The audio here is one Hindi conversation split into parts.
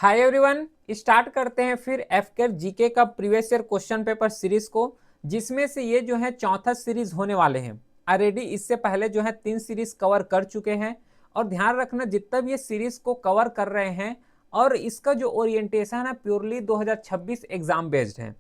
हाय एवरीवन, स्टार्ट करते हैं फिर एफकेर जीके का previous year question paper series को, जिसमें से ये जो है चौथा सीरीज होने वाले हैं। ऑलरेडी इससे पहले जो है 3 सीरीज कवर कर चुके हैं। और ध्यान रखना, जितना भी ये सीरीज को कवर कर रहे हैं और इसका जो ओरिएंटेशन है प्योरली 2026 एग्जाम बेस्ड है।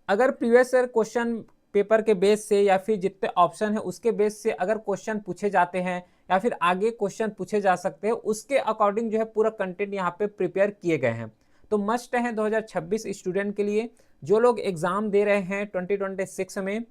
अगर प्रीवियस ईयर क्वेश्चन पेपर के बेस से या फिर जितने ऑप्शन है उसके बेस से अगर क्वेश्चन पूछे जाते हैं या फिर आगे क्वेश्चन पूछे जा सकते हैं, उसके अकॉर्डिंग जो है पूरा कंटेंट यहाँ पे प्रिपेयर किए गए हैं। तो मस्ट है 2026 स्टूडेंट के लिए, जो लोग एग्जाम दे रहे हैं 2026 में,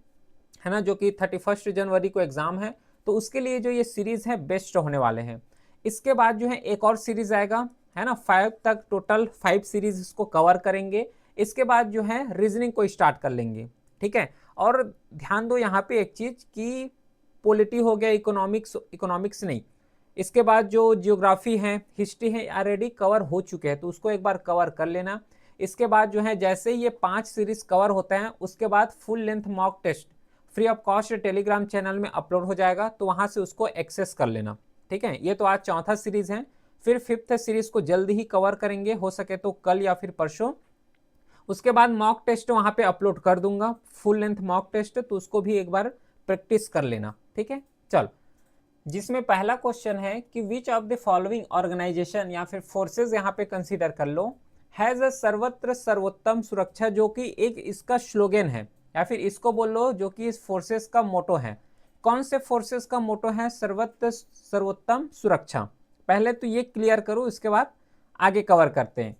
है ना, जो कि 31 जनवरी को एग्जाम है, तो उसके लिए जो ये सीरीज है बेस्ट होने वाले हैं। इसके बाद जो है एक और सीरीज आएगा, है ना, 5 तक टोटल 5 सीरीज इसको कवर करेंगे। इसके बाद जो है रीजनिंग को स्टार्ट कर लेंगे। ठीक है। और ध्यान दो यहाँ पे एक चीज कि पॉलिटी हो गया, इकोनॉमिक्स नहीं, इसके बाद जो जियोग्राफी है, हिस्ट्री है, ऑलरेडी कवर हो चुके हैं, तो उसको एक बार कवर कर लेना। इसके बाद जो है जैसे ये 5 सीरीज कवर होते हैं, उसके बाद full length mock test free of cost Telegram channel में अपलोड हो जाएगा, तो वहां से उसको एक्सेस कर लेना। ठीक है। ये तो आज चौथा सीरीज है, फिर 5th सीरीज को जल्दी ही कवर करेंगे, हो सके तो कल या फिर परसों। उसके बाद मॉक टेस्ट वहां पे अपलोड कर दूंगा, फुल लेंथ मॉक टेस्ट, तो उसको भी एक बार प्रैक्टिस कर लेना। ठीक है। चल, जिसमें पहला क्वेश्चन है कि which of the following organisation या फिर फोर्सेस यहाँ पे कंसीडर कर लो, हैज अ सर्वत्र सर्वोत्तम सुरक्षा, जो कि एक इसका स्लोगन है, या फिर इसको बोल लो जो कि इस फोर्सेस का मोटो है। कौन से फोर्सेस का मोटो है सर्वत्र सर्वोत्तम सुरक्षा? पहले तो ये क्लियर करो, इसके बाद आगे कवर करते हैं।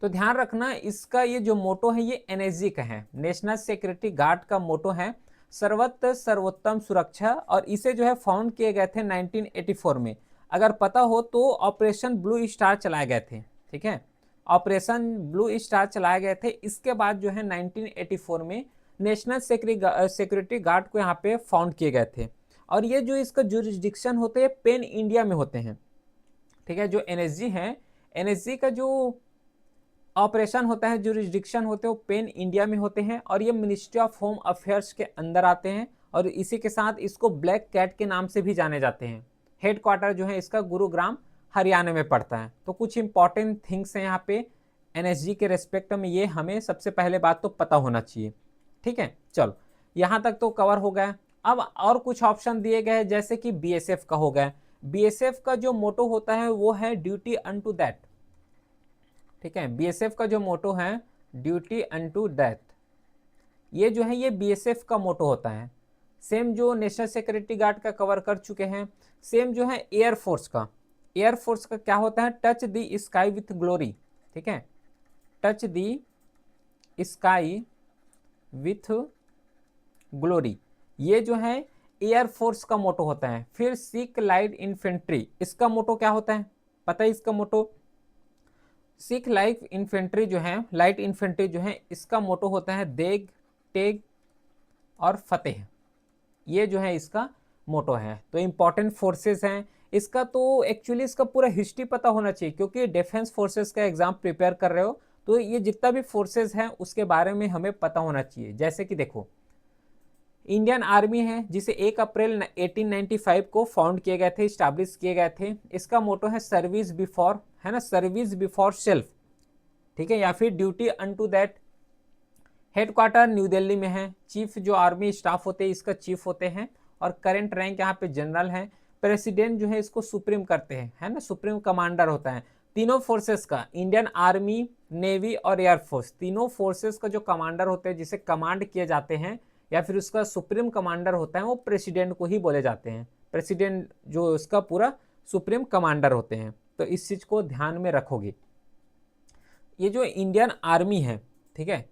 तो ध्यान रखना, इसका ये जो मोटो है ये एनएसजी का है, नेशनल सिक्योरिटी गार्ड का मोटो है सर्वत्र सर्वोत्तम सुरक्षा, और इसे जो है फाउंड किए गए थे 1984 में। अगर पता हो तो ऑपरेशन ब्लू स्टार चलाए गए थे। ठीक है, ऑपरेशन ब्लू स्टार चलाए गए थे। इसके बाद जो है 1984 में नेशनल सिक्योरिटी गार्ड को यहाँ पे फाउंड किए गए थे। और ये जो इसका जुरिस्डिक्शन होते हैं पेन इंडिया में होते हैं। ठीक है, जो एनएसजी है, एनएसजी का जो ऑपरेशन होता है, जुरिस्डिक्शन होते हैं, वो पेन इंडिया में होते हैं, और ये मिनिस्ट्री ऑफ होम अफेयर्स के अंदर आते हैं। और इसी के साथ इसको ब्लैक कैट के नाम से भी जाने जाते हैं। हेडक्वार्टर जो है इसका गुरुग्राम हरियाणा में पड़ता है। तो कुछ इंपॉर्टेंट थिंग्स हैं यहाँ पे एनएसजी के रेस्पेक्ट में, ये हमें सबसे पहले बात तो पता होना चाहिए। ठीक है, चलो यहाँ तक तो कवर हो गया। अब और कुछ ऑप्शन दिए गए हैं, जैसे कि बीएसएफ का हो गया। बीएसएफ का जो मोटो होता है वो है ड्यूटी अनटू दैट। ठीक है, बीएसएफ का जो मोटो है ड्यूटी अनटू डेथ, ये जो है ये बीएसएफ का मोटो होता है। सेम जो नेशनल सिक्योरिटी गार्ड का कवर कर चुके हैं, सेम जो है एयरफोर्स का, एयरफोर्स का क्या होता है, touch the sky with glory. ठीक है, touch the sky with glory, ये जो है एयरफोर्स का मोटो होता है। फिर सिख लाइट इन्फेंट्री, इसका मोटो क्या होता है, पता है इसका मोटो? सिख लाइट इन्फेंट्री जो है, लाइट इन्फेंट्री जो है, इसका मोटो होता है देग, टेग और फतेह। ये जो है इसका मोटो है। तो इंपॉर्टेंट फोर्सेस हैं इसका। तो एक्चुअली इसका पूरा हिस्ट्री पता होना चाहिए, क्योंकि डिफेंस फोर्सेस का एग्जाम प्रिपेयर कर रहे हो, तो ये जितना भी फोर्सेस हैं उसके बारे में हमें पता होना चाहिए। जैसे कि देखो, इंडियन आर्मी है, जिसे 1 अप्रैल 1895 को फाउंड किए गए थे, स्टैब्लिश किए गए थे। इसका मोटो है सर्विस बिफोर, है ना, सर्विस बिफोर सेल्फ। ठीक है, या फिर duty unto that. Headquarter new Delhi में है। चीफ जो आर्मी स्टाफ होते हैं इसका चीफ होते हैं, और करंट रैंक यहाँ पे जनरल है। प्रेसिडेंट जो है इसको सुप्रीम करते हैं, है ना, सुप्रीम कमांडर होता है। तीनों फोर्सेस का, इंडियन आर्मी, नेवी और एयरफोर्स, तीनों फोर्सेस का जो कमांडर होते हैं, जिसे कमांड किए जाते हैं या फिर उसका सुप्रीम कमांडर होता है, वो प्रेसिडेंट को ही बोले जाते हैं। प्रेसिडेंट जो उसका पूरा सुप्रीम कमांडर होते हैं। तो इस चीज को ध्यान में रखोगे। ये जो इंडियन आर्मी है, ठीक है,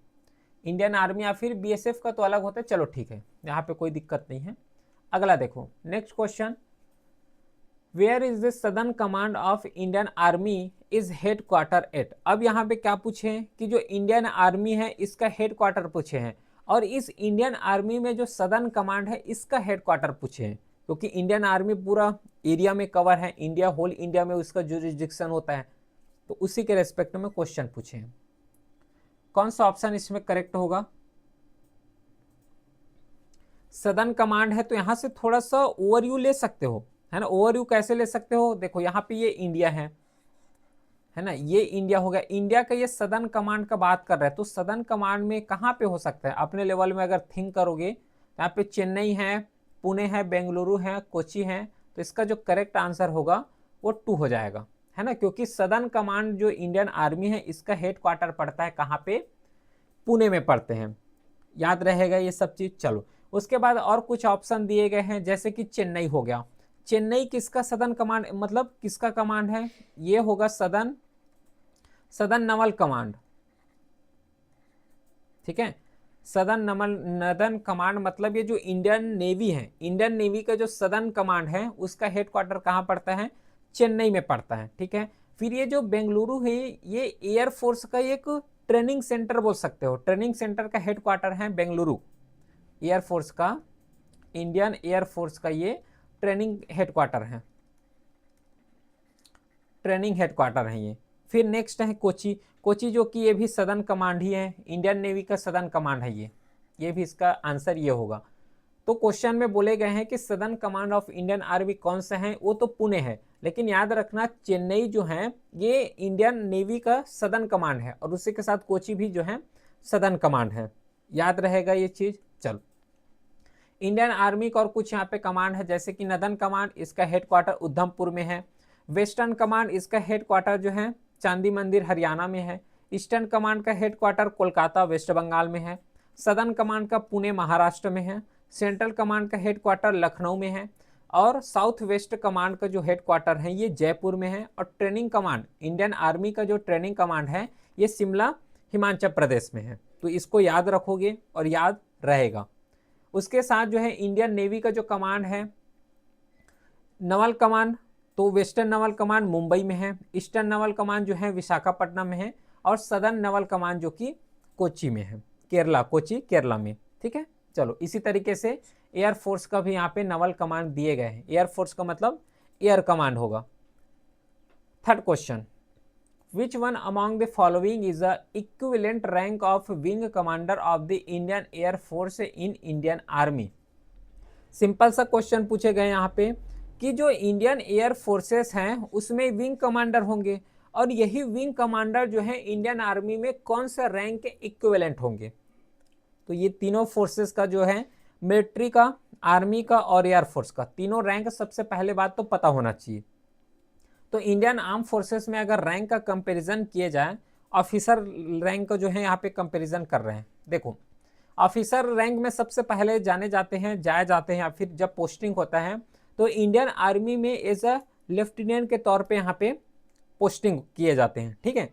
इंडियन आर्मी या फिर बीएसएफ का तो अलग होता है। चलो ठीक है, यहाँ पे कोई दिक्कत नहीं है। अगला देखो, next question, where is the southern command of Indian army is headquarter at. अब यहाँ पे क्या पूछे हैं कि जो इंडियन आर्मी है इसका हेड क्वार्टर पूछे हैं, और इस इंडियन आर्मी में जो सदर्न कमांड है इसका हेड क्वार्टर पूछे हैं, क्योंकि इंडियन आर्मी पूरा एरिया में कवर है, इंडिया, होल इंडिया में उसका जुरिस्डिक्शन होता है। तो उसी के रेस्पेक्ट में क्वेश्चन पूछे हैं। कौन सा ऑप्शन इसमें करेक्ट होगा? सदर्न कमांड है, तो यहां से थोड़ा सा ओवरव्यू ले सकते हो, है ना। ओवरव्यू कैसे ले सकते हो, देखो यहाँ पे ये इंडिया है, है ना, ये इंडिया हो गया। इंडिया का ये सदर्न कमांड का बात कर रहे हैं, तो सदर्न कमांड में कहाँ पे हो सकता है, अपने लेवल में अगर थिंक करोगे तो यहाँ पे चेन्नई है, पुणे है, बेंगलुरु है, कोची है, तो इसका जो करेक्ट आंसर होगा वो 2 हो जाएगा, है ना, क्योंकि सदर्न कमांड जो इंडियन आर्मी है इसका हेडक्वार्टर पड़ता है कहाँ पे, पुणे में पड़ते हैं। याद रहेगा ये सब चीज। चलो उसके बाद और कुछ ऑप्शन दिए गए हैं, जैसे कि चेन्नई हो गया। चेन्नई किसका सदर्न कमांड, मतलब किसका कमांड है, ये होगा सदर्न नवल कमांड, ठीक है। सदर्न कमांड मतलब ये जो इंडियन नेवी है, इंडियन नेवी का जो सदर्न कमांड है उसका हेडक्वार्टर कहाँ पड़ता है, चेन्नई में पड़ता है, ठीक है। फिर ये जो बेंगलुरु है ये एयरफोर्स का एक ट्रेनिंग सेंटर बोल सकते हो, ट्रेनिंग सेंटर का हेडक्वार्टर है बेंगलुरु, एयरफोर्स का, इंडियन एयरफोर्स का ये ट्रेनिंग हेडक्वार्टर है, ट्रेनिंग हेडक्वार्टर है ये। फिर नेक्स्ट है कोची, कोची जो कि ये भी सदर्न कमांड ही है, इंडियन नेवी का सदर्न कमांड है ये भी इसका आंसर ये होगा। तो क्वेश्चन में बोले गए हैं कि southern command of Indian army कौन सा है, वो तो पुणे है, लेकिन याद रखना चेन्नई जो है ये इंडियन नेवी का सदर्न कमांड है, और उसी के साथ कोची भी जो है सदर्न कमांड है, याद रहेगा ये चीज। चलो इंडियन आर्मी का और कुछ यहाँ पे कमांड है, जैसे कि नदन कमांड, इसका हेडक्वार्टर उधमपुर में है। वेस्टर्न कमांड, इसका हेडक्वार्टर जो है चांदी मंदिर हरियाणा में है। ईस्टर्न कमांड का हेडक्वार्टर कोलकाता वेस्ट बंगाल में है। सदर्न कमांड का पुणे महाराष्ट्र में है। सेंट्रल कमांड का हेडक्वार्टर लखनऊ में है। और साउथ वेस्ट कमांड का जो हेडक्वार्टर है ये जयपुर में है। और ट्रेनिंग कमांड, इंडियन आर्मी का जो ट्रेनिंग कमांड है ये शिमला हिमाचल प्रदेश में है। तो इसको याद रखोगे और याद रहेगा। उसके साथ जो है इंडियन नेवी का जो कमांड है नवल कमांड, तो वेस्टर्न नवल कमांड मुंबई में है। ईस्टर्न नवल कमांड जो है विशाखापट्टनम में है। और सदर्न नवल कमांड जो कि कोची में है, केरला, कोची केरला में, ठीक है। चलो इसी तरीके से एयरफोर्स का भी यहाँ पे नवल कमांड दिए गए हैं। एयरफोर्स का मतलब एयर कमांड होगा। Third question, which one among the following is the equivalent rank of wing commander of the Indian air force in Indian army. Simple सा क्वेश्चन पूछे गए यहाँ पे कि जो इंडियन एयर फोर्सेस हैं उसमें विंग कमांडर होंगे, और यही विंग कमांडर जो है इंडियन आर्मी में कौन सा रैंक के इक्विवेलेंट होंगे। तो ये तीनों फोर्सेस का जो है मिलिट्री का, आर्मी का और एयरफोर्स का, तीनों रैंक सबसे पहले बात तो पता होना चाहिए। तो इंडियन आर्म फोर्सेस में अगर रैंक का कंपैरिजन किए जाए, ऑफिसर रैंक का जो है यहाँ पे कंपैरिजन कर रहे हैं। देखो ऑफिसर रैंक में सबसे पहले जाए जाते हैं या फिर जब पोस्टिंग होता है तो इंडियन आर्मी में एज अ लेफ्टिनेंट के तौर पे यहाँ पे पोस्टिंग किए जाते हैं, ठीक है।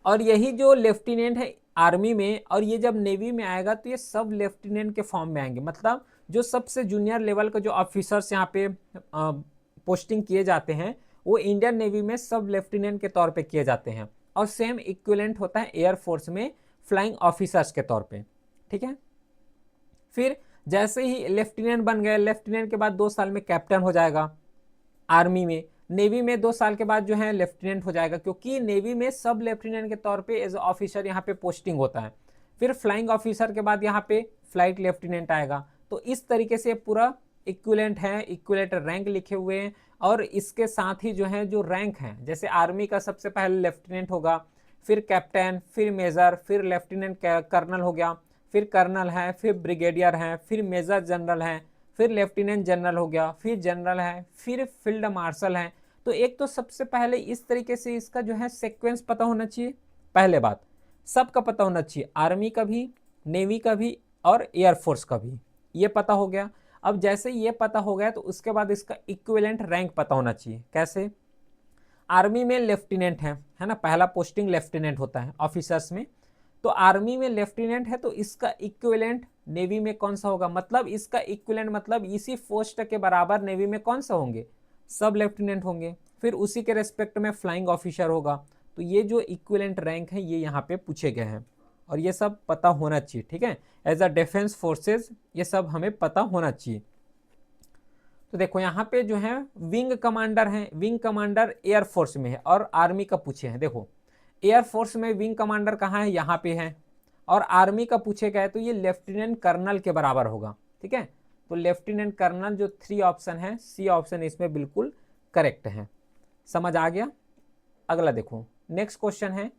और यही जो लेफ्टिनेंट है आर्मी में, और ये जब नेवी में आएगा तो ये सब लेफ्टिनेंट के फॉर्म में आएंगे, मतलब जो सबसे जूनियर लेवल का जो ऑफिसर्स यहाँ पे पोस्टिंग किए जाते हैं वो इंडियन नेवी में सब लेफ्टिनेंट के तौर पे किए जाते हैं। और सेम इक्विवेलेंट होता है एयरफोर्स में फ्लाइंग ऑफिसर्स के तौर पे, ठीक है। फिर जैसे ही लेफ्टिनेंट बन गए, लेफ्टिनेंट के बाद 2 साल में कैप्टन हो जाएगा आर्मी में। नेवी में 2 साल के बाद जो है लेफ्टिनेंट हो जाएगा, क्योंकि नेवी में सब लेफ्टिनेंट के तौर पे एज ऑफिसर यहाँ पे पोस्टिंग होता है। फिर फ्लाइंग ऑफिसर के बाद यहाँ पे फ्लाइट लेफ्टिनेंट आएगा। तो इस तरीके से पूरा इक्विवेलेंट है, इक्विवेलेंट रैंक लिखे हुए हैं। और इसके साथ ही जो है जो रैंक है, जैसे आर्मी का सबसे पहले लेफ्टिनेंट होगा, फिर कैप्टन, फिर मेजर, फिर लेफ्टिनेंट कर्नल हो गया, फिर कर्नल है, फिर ब्रिगेडियर है, फिर मेजर जनरल है, फिर लेफ्टिनेंट जनरल हो गया, फिर जनरल है, फिर फील्ड मार्शल है। तो एक तो सबसे पहले इस तरीके से इसका जो है सीक्वेंस पता होना चाहिए, पहले बात सबका पता होना चाहिए, आर्मी का भी, नेवी का भी और एयरफोर्स का भी, ये पता हो गया। अब जैसे ये पता हो गया तो उसके बाद इसका इक्विवेलेंट रैंक पता होना चाहिए। कैसे, आर्मी में लेफ्टिनेंट है ना, पहला पोस्टिंग लेफ्टिनेंट होता है ऑफिसर्स में। तो आर्मी में लेफ्टिनेंट है तो इसका इक्विवेलेंट नेवी में कौन सा होगा, मतलब इसका इक्विवेलेंट मतलब इसी पोस्ट के बराबर नेवी में कौन सा होंगे, सब लेफ्टिनेंट होंगे। फिर उसी के रेस्पेक्ट में फ्लाइंग ऑफिसर होगा। तो ये जो इक्विवेलेंट रैंक है ये यहाँ पे पूछे गए हैं, और ये सब पता होना चाहिए, ठीक है। एज अ डिफेंस फोर्सेज ये सब हमें पता होना चाहिए। तो देखो यहाँ पे जो है विंग कमांडर हैं, विंग कमांडर एयरफोर्स में है और आर्मी का पूछे हैं। देखो एयरफोर्स में विंग कमांडर कहाँ है, यहाँ पे है। और आर्मी का पूछे गए तो ये लेफ्टिनेंट कर्नल के बराबर होगा, ठीक है। तो लेफ्टिनेंट कर्नल जो 3 ऑप्शन है, सी ऑप्शन इसमें बिल्कुल करेक्ट है। समझ आ गया। अगला देखो, नेक्स्ट क्वेश्चन है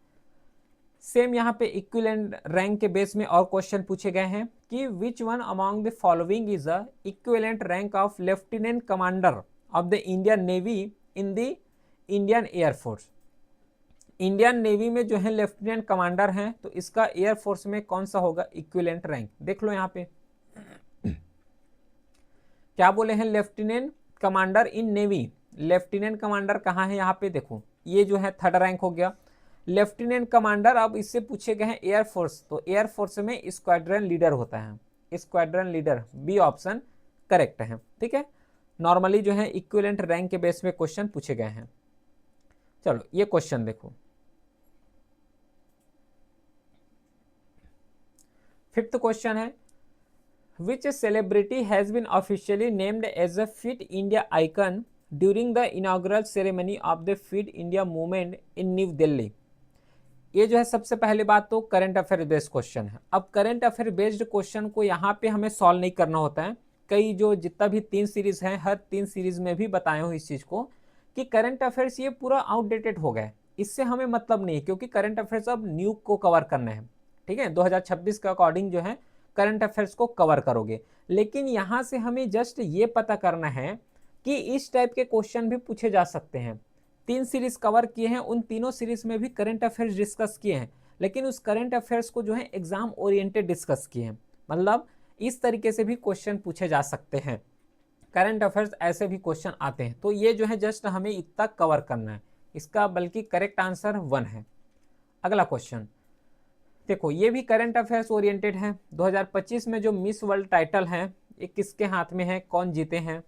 सेम यहाँ पे इक्विवेलेंट रैंक के बेस में और क्वेश्चन पूछे गए हैं कि which one among the following is a equivalent rank of lieutenant commander of the Indian navy in the Indian air force. Indian navy में जो है लेफ्टिनेंट कमांडर हैं, तो इसका एयरफोर्स में कौन सा होगा इक्विवेलेंट रैंक, देख लो यहाँ पे क्या बोले हैं, lieutenant commander in navy. Lieutenant commander कहाँ है, यहाँ पे देखो, ये जो है थर्ड रैंक हो गया। लेफ्टिनेंट कमांडर, अब इससे पूछे गए हैं एयरफोर्स, तो एयरफोर्स में स्क्वाड्रन लीडर होता है, squadron leader, B option correct है। ठीक है, नॉर्मली जो है इक्विवेलेंट रैंक के बेस में क्वेश्चन पूछे गए हैं। चलो ये क्वेश्चन देखो, फिफ्थ क्वेश्चन है which celebrity has been officially named as a fit India icon during the inaugural ceremony of the fit India movement in new Delhi. ये जो है सबसे पहली बात तो करंट अफेयर बेस्ड क्वेश्चन है। अब करंट अफेयर बेस्ड क्वेश्चन को यहाँ पे हमें सॉल्व नहीं करना होता है, कई जो जितना भी 3 सीरीज हैं, हर 3 सीरीज में भी बताए हूँ इस चीज़ को कि करंट अफेयर्स ये पूरा आउटडेटेड हो गए, इससे हमें मतलब नहीं है, क्योंकि करंट अफेयर्स अब न्यू को कवर करना है। ठीक है, 2026 के अकॉर्डिंग जो है करंट अफेयर्स को कवर करोगे, लेकिन यहाँ से हमें जस्ट ये पता करना है कि इस टाइप के क्वेश्चन भी पूछे जा सकते हैं। 3 सीरीज कवर किए हैं, उन तीनों सीरीज में भी करंट अफेयर्स डिस्कस किए हैं, लेकिन उस करंट अफेयर्स को जो है एग्जाम ओरिएंटेड डिस्कस किए हैं, मतलब इस तरीके से भी क्वेश्चन पूछे जा सकते हैं, करंट अफेयर्स ऐसे भी क्वेश्चन आते हैं। तो ये जो है जस्ट हमें इतना कवर करना है, इसका बल्कि करेक्ट आंसर 1 है। अगला क्वेश्चन देखो, ये भी करंट अफेयर्स ओरिएंटेड है। 2025 में जो मिस वर्ल्ड टाइटल है ये किसके हाथ में है, कौन जीते हैं,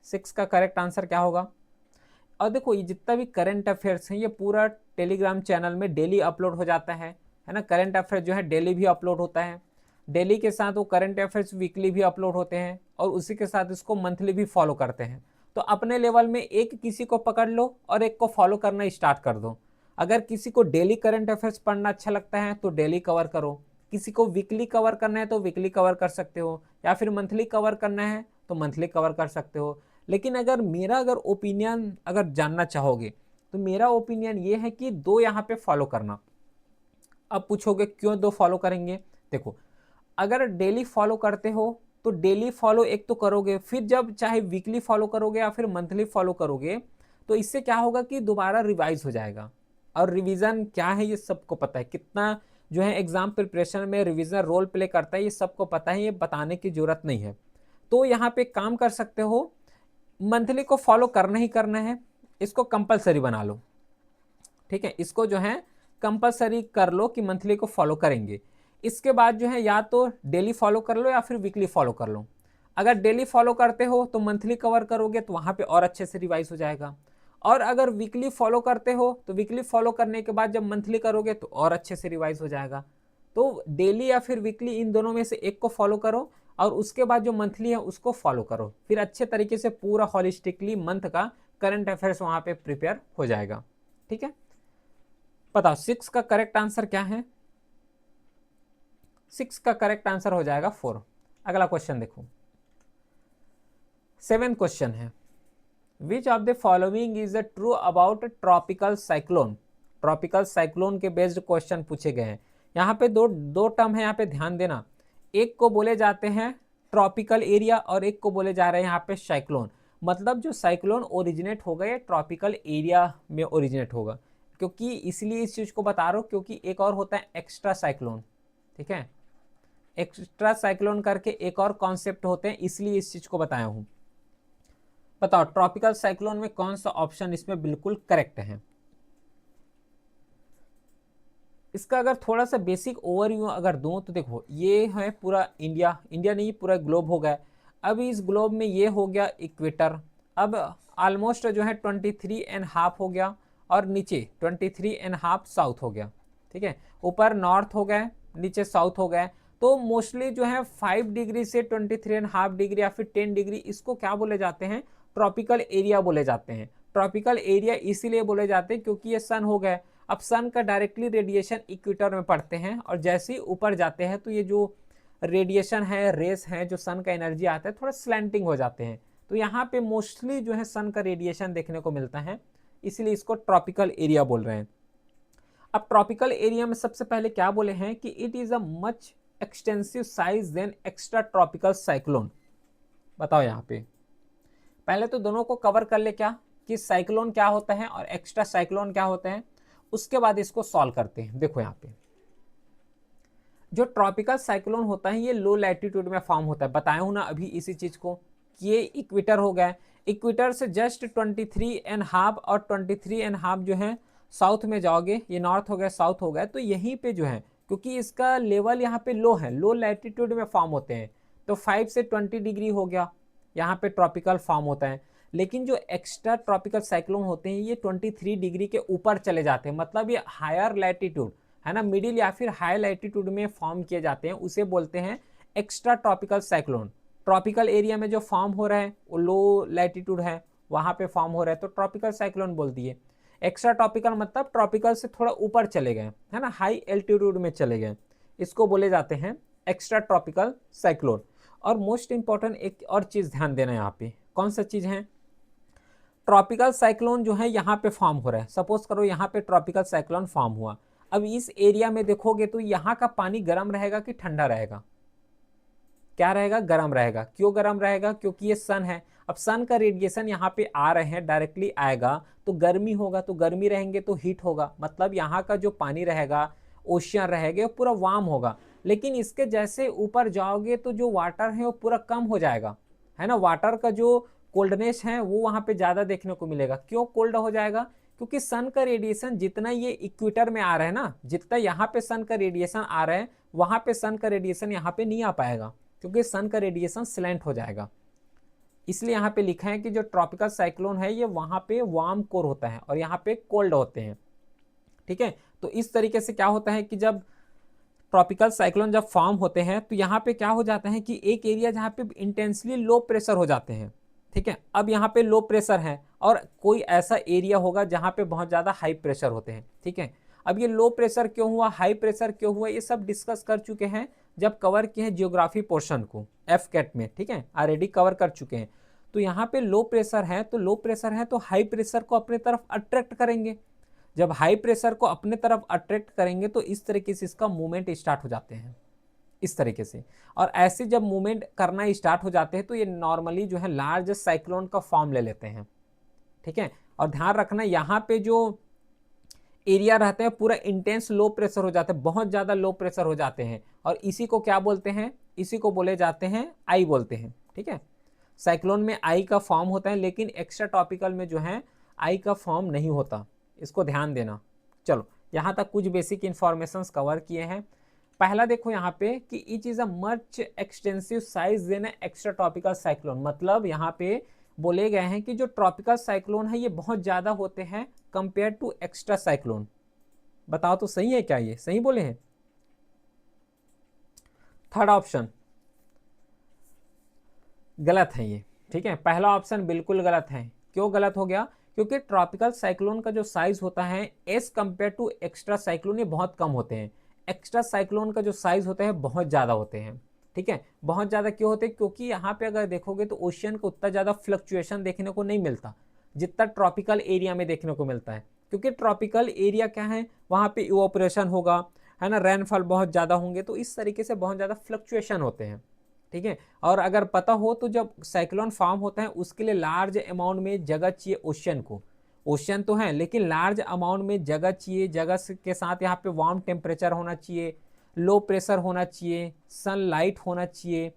6 का करेक्ट आंसर क्या होगा। और देखो ये जितना भी करंट अफेयर्स हैं ये पूरा टेलीग्राम चैनल में डेली अपलोड हो जाता है ना। करंट अफेयर जो है डेली भी अपलोड होता है, डेली के साथ वो करंट अफेयर्स वीकली भी अपलोड होते हैं, और उसी के साथ इसको मंथली भी फॉलो करते हैं। तो अपने लेवल में एक किसी को पकड़ लो और एक को फॉलो करना स्टार्ट कर दो। अगर किसी को डेली करंट अफेयर्स पढ़ना अच्छा लगता है तो डेली कवर करो, किसी को वीकली कवर करना है तो वीकली कवर कर सकते हो, या फिर मंथली कवर करना है तो मंथली कवर कर सकते हो। लेकिन अगर मेरा ओपिनियन अगर जानना चाहोगे तो मेरा ओपिनियन ये है कि 2 यहाँ पे फॉलो करना। अब पूछोगे क्यों 2 फॉलो करेंगे, देखो अगर डेली फॉलो करते हो तो डेली फॉलो एक तो करोगे, फिर जब चाहे वीकली फॉलो करोगे या फिर मंथली फॉलो करोगे तो इससे क्या होगा कि दोबारा रिवाइज हो जाएगा। और रिवीजन क्या है ये सबको पता है, कितना जो है एग्जाम प्रिपरेशन में रिवीजन रोल प्ले करता है ये सबको पता है, ये बताने की जरूरत नहीं है। तो यहाँ पे काम कर सकते हो, मंथली को फॉलो करना ही करना है, इसको कंपलसरी बना लो। ठीक है, इसको जो है कंपलसरी कर लो कि मंथली को फॉलो करेंगे। इसके बाद जो है या तो डेली फॉलो कर लो या फिर वीकली फॉलो कर लो। अगर डेली फॉलो करते हो तो मंथली कवर करोगे तो वहां पे और अच्छे से रिवाइज हो जाएगा, और अगर वीकली फॉलो करते हो तो वीकली फॉलो करने के बाद जब मंथली करोगे तो और अच्छे से रिवाइज हो जाएगा। तो डेली या फिर वीकली इन दोनों में से एक को फॉलो करो, और उसके बाद जो मंथली है उसको फॉलो करो, फिर अच्छे तरीके से पूरा हॉलिस्टिकली मंथ का करंट अफेयर्स वहां पे प्रिपेयर हो जाएगा। ठीक है, बताओ 6 का करेक्ट आंसर क्या है, 6 का करेक्ट आंसर हो जाएगा 4। अगला क्वेश्चन देखो, 7th क्वेश्चन है विच of the following is true about tropical cyclone. Tropical cyclone के बेस्ड क्वेश्चन पूछे गए हैं। यहाँ पे दो टर्म है, यहाँ पे ध्यान देना, एक को बोले जाते हैं ट्रॉपिकल एरिया और एक को बोले जा रहे हैं यहाँ पे साइक्लोन। मतलब जो साइक्लोन ओरिजिनेट होगा ये ट्रॉपिकल एरिया में ओरिजिनेट होगा, क्योंकि इसलिए इस चीज को बता रहा हूँ क्योंकि एक और होता है एक्स्ट्रा साइक्लोन। ठीक है, एक्स्ट्रा साइक्लोन करके एक और कॉन्सेप्ट होते हैं, इसलिए इस चीज को बताया हूं। बताओ ट्रॉपिकल साइक्लोन में कौन सा ऑप्शन इसमें बिल्कुल करेक्ट है। इसका अगर थोड़ा सा बेसिक ओवरव्यू अगर दूं तो देखो ये है पूरा इंडिया नहीं पूरा ग्लोब हो गया। अब इस ग्लोब में ये हो गया इक्वेटर, अब ऑलमोस्ट जो है 23.5 हो गया, और नीचे 23.5 साउथ हो गया। ठीक है, ऊपर नॉर्थ हो गया, नीचे साउथ हो गया। तो मोस्टली जो है 5 डिग्री से 23.5 डिग्री या फिर 10 डिग्री, इसको क्या बोले जाते हैं, ट्रॉपिकल एरिया बोले जाते हैं। ट्रॉपिकल एरिया इसीलिए बोले जाते हैं क्योंकि ये सन हो गया। अब सन का डायरेक्टली रेडिएशन इक्वेटर में पड़ते हैं, और जैसे ही ऊपर जाते हैं तो ये जो रेडिएशन है, रेस है, जो सन का एनर्जी आता है, थोड़ा स्लैंटिंग हो जाते हैं। तो यहाँ पे मोस्टली जो है सन का रेडिएशन देखने को मिलता है इसलिए इसको ट्रॉपिकल एरिया बोल रहे हैं। अब ट्रॉपिकल एरिया में सबसे पहले क्या बोले हैं कि it is a much extensive size than extra tropical cyclone. बताओ यहाँ पे पहले तो दोनों को कवर कर ले क्या कि साइक्लोन क्या होता है और एक्स्ट्रा साइक्लोन क्या होता है, उसके बाद इसको सॉल्व करते हैं। देखो यहाँ पे जो ट्रॉपिकल साइक्लोन होता है ये लो लैटिट्यूड में फॉर्म होता है, बताया हूं ना अभी इसी चीज को कि ये इक्वेटर हो गया, इक्वेटर से जस्ट 23.5 और 23.5 जो है साउथ में जाओगे, ये नॉर्थ हो गया साउथ हो गया, तो यहीं पे जो है क्योंकि इसका लेवल यहाँ पे लो है, लो लैटिट्यूड में फॉर्म होते हैं, तो 5 से 20 डिग्री हो गया यहाँ पे ट्रॉपिकल फॉर्म होता है। लेकिन जो एक्स्ट्रा ट्रॉपिकल साइक्लोन होते हैं ये 23 डिग्री के ऊपर चले जाते हैं, मतलब ये हायर लैटिट्यूड है ना, मिडिल या फिर हाई लैटिट्यूड में फॉर्म किए जाते हैं, उसे बोलते हैं extra tropical cyclone. Tropical area में जो फॉर्म हो रहा है वो लो लैटिट्यूड है, वहां पे फॉर्म हो रहा है तो ट्रॉपिकल साइक्लोन बोल दिए। एक्स्ट्रा ट्रॉपिकल मतलब ट्रॉपिकल से थोड़ा ऊपर चले गए है ना, हाई एल्टीट्यूड में चले गए, इसको बोले जाते हैं एक्स्ट्रा ट्रॉपिकल साइक्लोन। और मोस्ट इंपॉर्टेंट एक और चीज ध्यान देना यहाँ पे, कौन सा चीज है, ट्रॉपिकल साइक्लोन जो है यहाँ पे फॉर्म हो रहा है, सपोज करो यहाँ पे ट्रॉपिकल साइक्लोन फॉर्म हुआ, अब इस एरिया में देखोगे तो यहाँ का पानी गर्म रहेगा कि ठंडा रहेगा, क्या रहेगा, गर्म रहेगा। क्यों गर्म रहेगा, क्योंकि ये सन है, अब सन का रेडिएशन यहाँ पे आ रहे हैं, डायरेक्टली आएगा तो गर्मी होगा, तो गर्मी रहेंगे तो हीट होगा, मतलब यहाँ का जो पानी रहेगा, ओशियन रहेगा, वो पूरा वार्म होगा। लेकिन इसके जैसे ऊपर जाओगे तो जो वाटर है वो पूरा कम हो जाएगा, है ना, वाटर का जो कोल्डनेस है वो वहाँ पे ज़्यादा देखने को मिलेगा। क्यों कोल्ड हो जाएगा, क्योंकि सन का रेडिएशन जितना ये इक्वेटर में आ रहा है ना, जितना यहाँ पे सन का रेडिएशन आ रहा है वहाँ पे सन का रेडिएशन यहाँ पे नहीं आ पाएगा, क्योंकि सन का रेडिएशन स्लैंट हो जाएगा। इसलिए यहाँ पे लिखा है कि जो ट्रॉपिकल साइक्लोन है ये वहाँ पे वार्म कोर होता है और यहाँ पे कोल्ड होते हैं, ठीक है। तो इस तरीके से क्या होता है कि जब ट्रॉपिकल साइक्लोन जब फॉर्म होते हैं तो यहाँ पे क्या हो जाता है कि एक एरिया जहाँ पे इंटेंसली लो प्रेशर हो जाते हैं, ठीक है, अब यहाँ पे लो प्रेशर है और कोई ऐसा एरिया होगा जहाँ पे बहुत ज़्यादा हाई प्रेशर होते हैं, ठीक है। अब ये लो प्रेशर क्यों हुआ, हाई प्रेशर क्यों हुआ, ये सब डिस्कस कर चुके हैं जब कवर किए हैं जियोग्राफी पोर्शन को एफ कैट में, ठीक है, ऑलरेडी कवर कर चुके हैं। तो यहाँ पे लो प्रेशर है तो लो प्रेशर है तो हाई प्रेशर को अपने तरफ अट्रैक्ट करेंगे, जब हाई प्रेशर को अपने तरफ अट्रैक्ट करेंगे तो इस तरीके से इसका मूवमेंट स्टार्ट हो जाते हैं, इस तरीके से। और ऐसे जब मूवमेंट करना स्टार्ट हो जाते हैं तो ये नॉर्मली जो है लार्ज साइक्लोन का फॉर्म ले लेते हैं, ठीक है। और ध्यान रखना यहाँ पे जो एरिया रहते हैं पूरा इंटेंस लो प्रेशर हो जाते हैं, बहुत ज़्यादा लो प्रेशर हो जाते हैं, और इसी को क्या बोलते हैं, इसी को बोले जाते हैं आई बोलते हैं, ठीक है। साइक्लोन में आई का फॉर्म होता है लेकिन एक्स्ट्रा टॉपिकल में जो है आई का फॉर्म नहीं होता, इसको ध्यान देना। चलो यहाँ तक कुछ बेसिक इंफॉर्मेशंस कवर किए हैं। पहला देखो यहाँ पे कि it is a much extensive size than extra tropical cyclone, मतलब यहाँ पे बोले गए हैं कि जो ट्रॉपिकल साइक्लोन है ये बहुत ज़्यादा होते हैं कंपेयर टू एक्स्ट्रा साइक्लोन। बताओ तो सही है क्या, ये सही बोले हैं? थर्ड ऑप्शन गलत है ये, ठीक है, पहला ऑप्शन बिल्कुल गलत है। क्यों गलत हो गया, क्योंकि ट्रॉपिकल साइक्लोन का जो साइज होता है as compare to extra cyclone ये बहुत कम होते हैं। एक्स्ट्रा साइक्लोन का जो साइज होता है बहुत ज़्यादा होते हैं, ठीक है। बहुत ज़्यादा क्यों होते हैं, क्योंकि यहाँ पे अगर देखोगे तो ओशियन को उतना ज़्यादा फ्लक्चुएशन देखने को नहीं मिलता जितना ट्रॉपिकल एरिया में देखने को मिलता है, क्योंकि ट्रॉपिकल एरिया क्या है, वहाँ पे इवोपरेशन होगा, है ना, रेनफॉल बहुत ज़्यादा होंगे, तो इस तरीके से बहुत ज़्यादा फ्लक्चुएशन होते हैं, ठीक है। और अगर पता हो तो जब साइक्लोन फॉर्म होता है उसके लिए लार्ज अमाउंट में जगह चाहिए ओशियन को, ओशियन तो है लेकिन लार्ज अमाउंट में जगह चाहिए, जगह के साथ यहाँ पे वार्म टेम्परेचर होना चाहिए, लो प्रेशर होना चाहिए, सनलाइट होना चाहिए,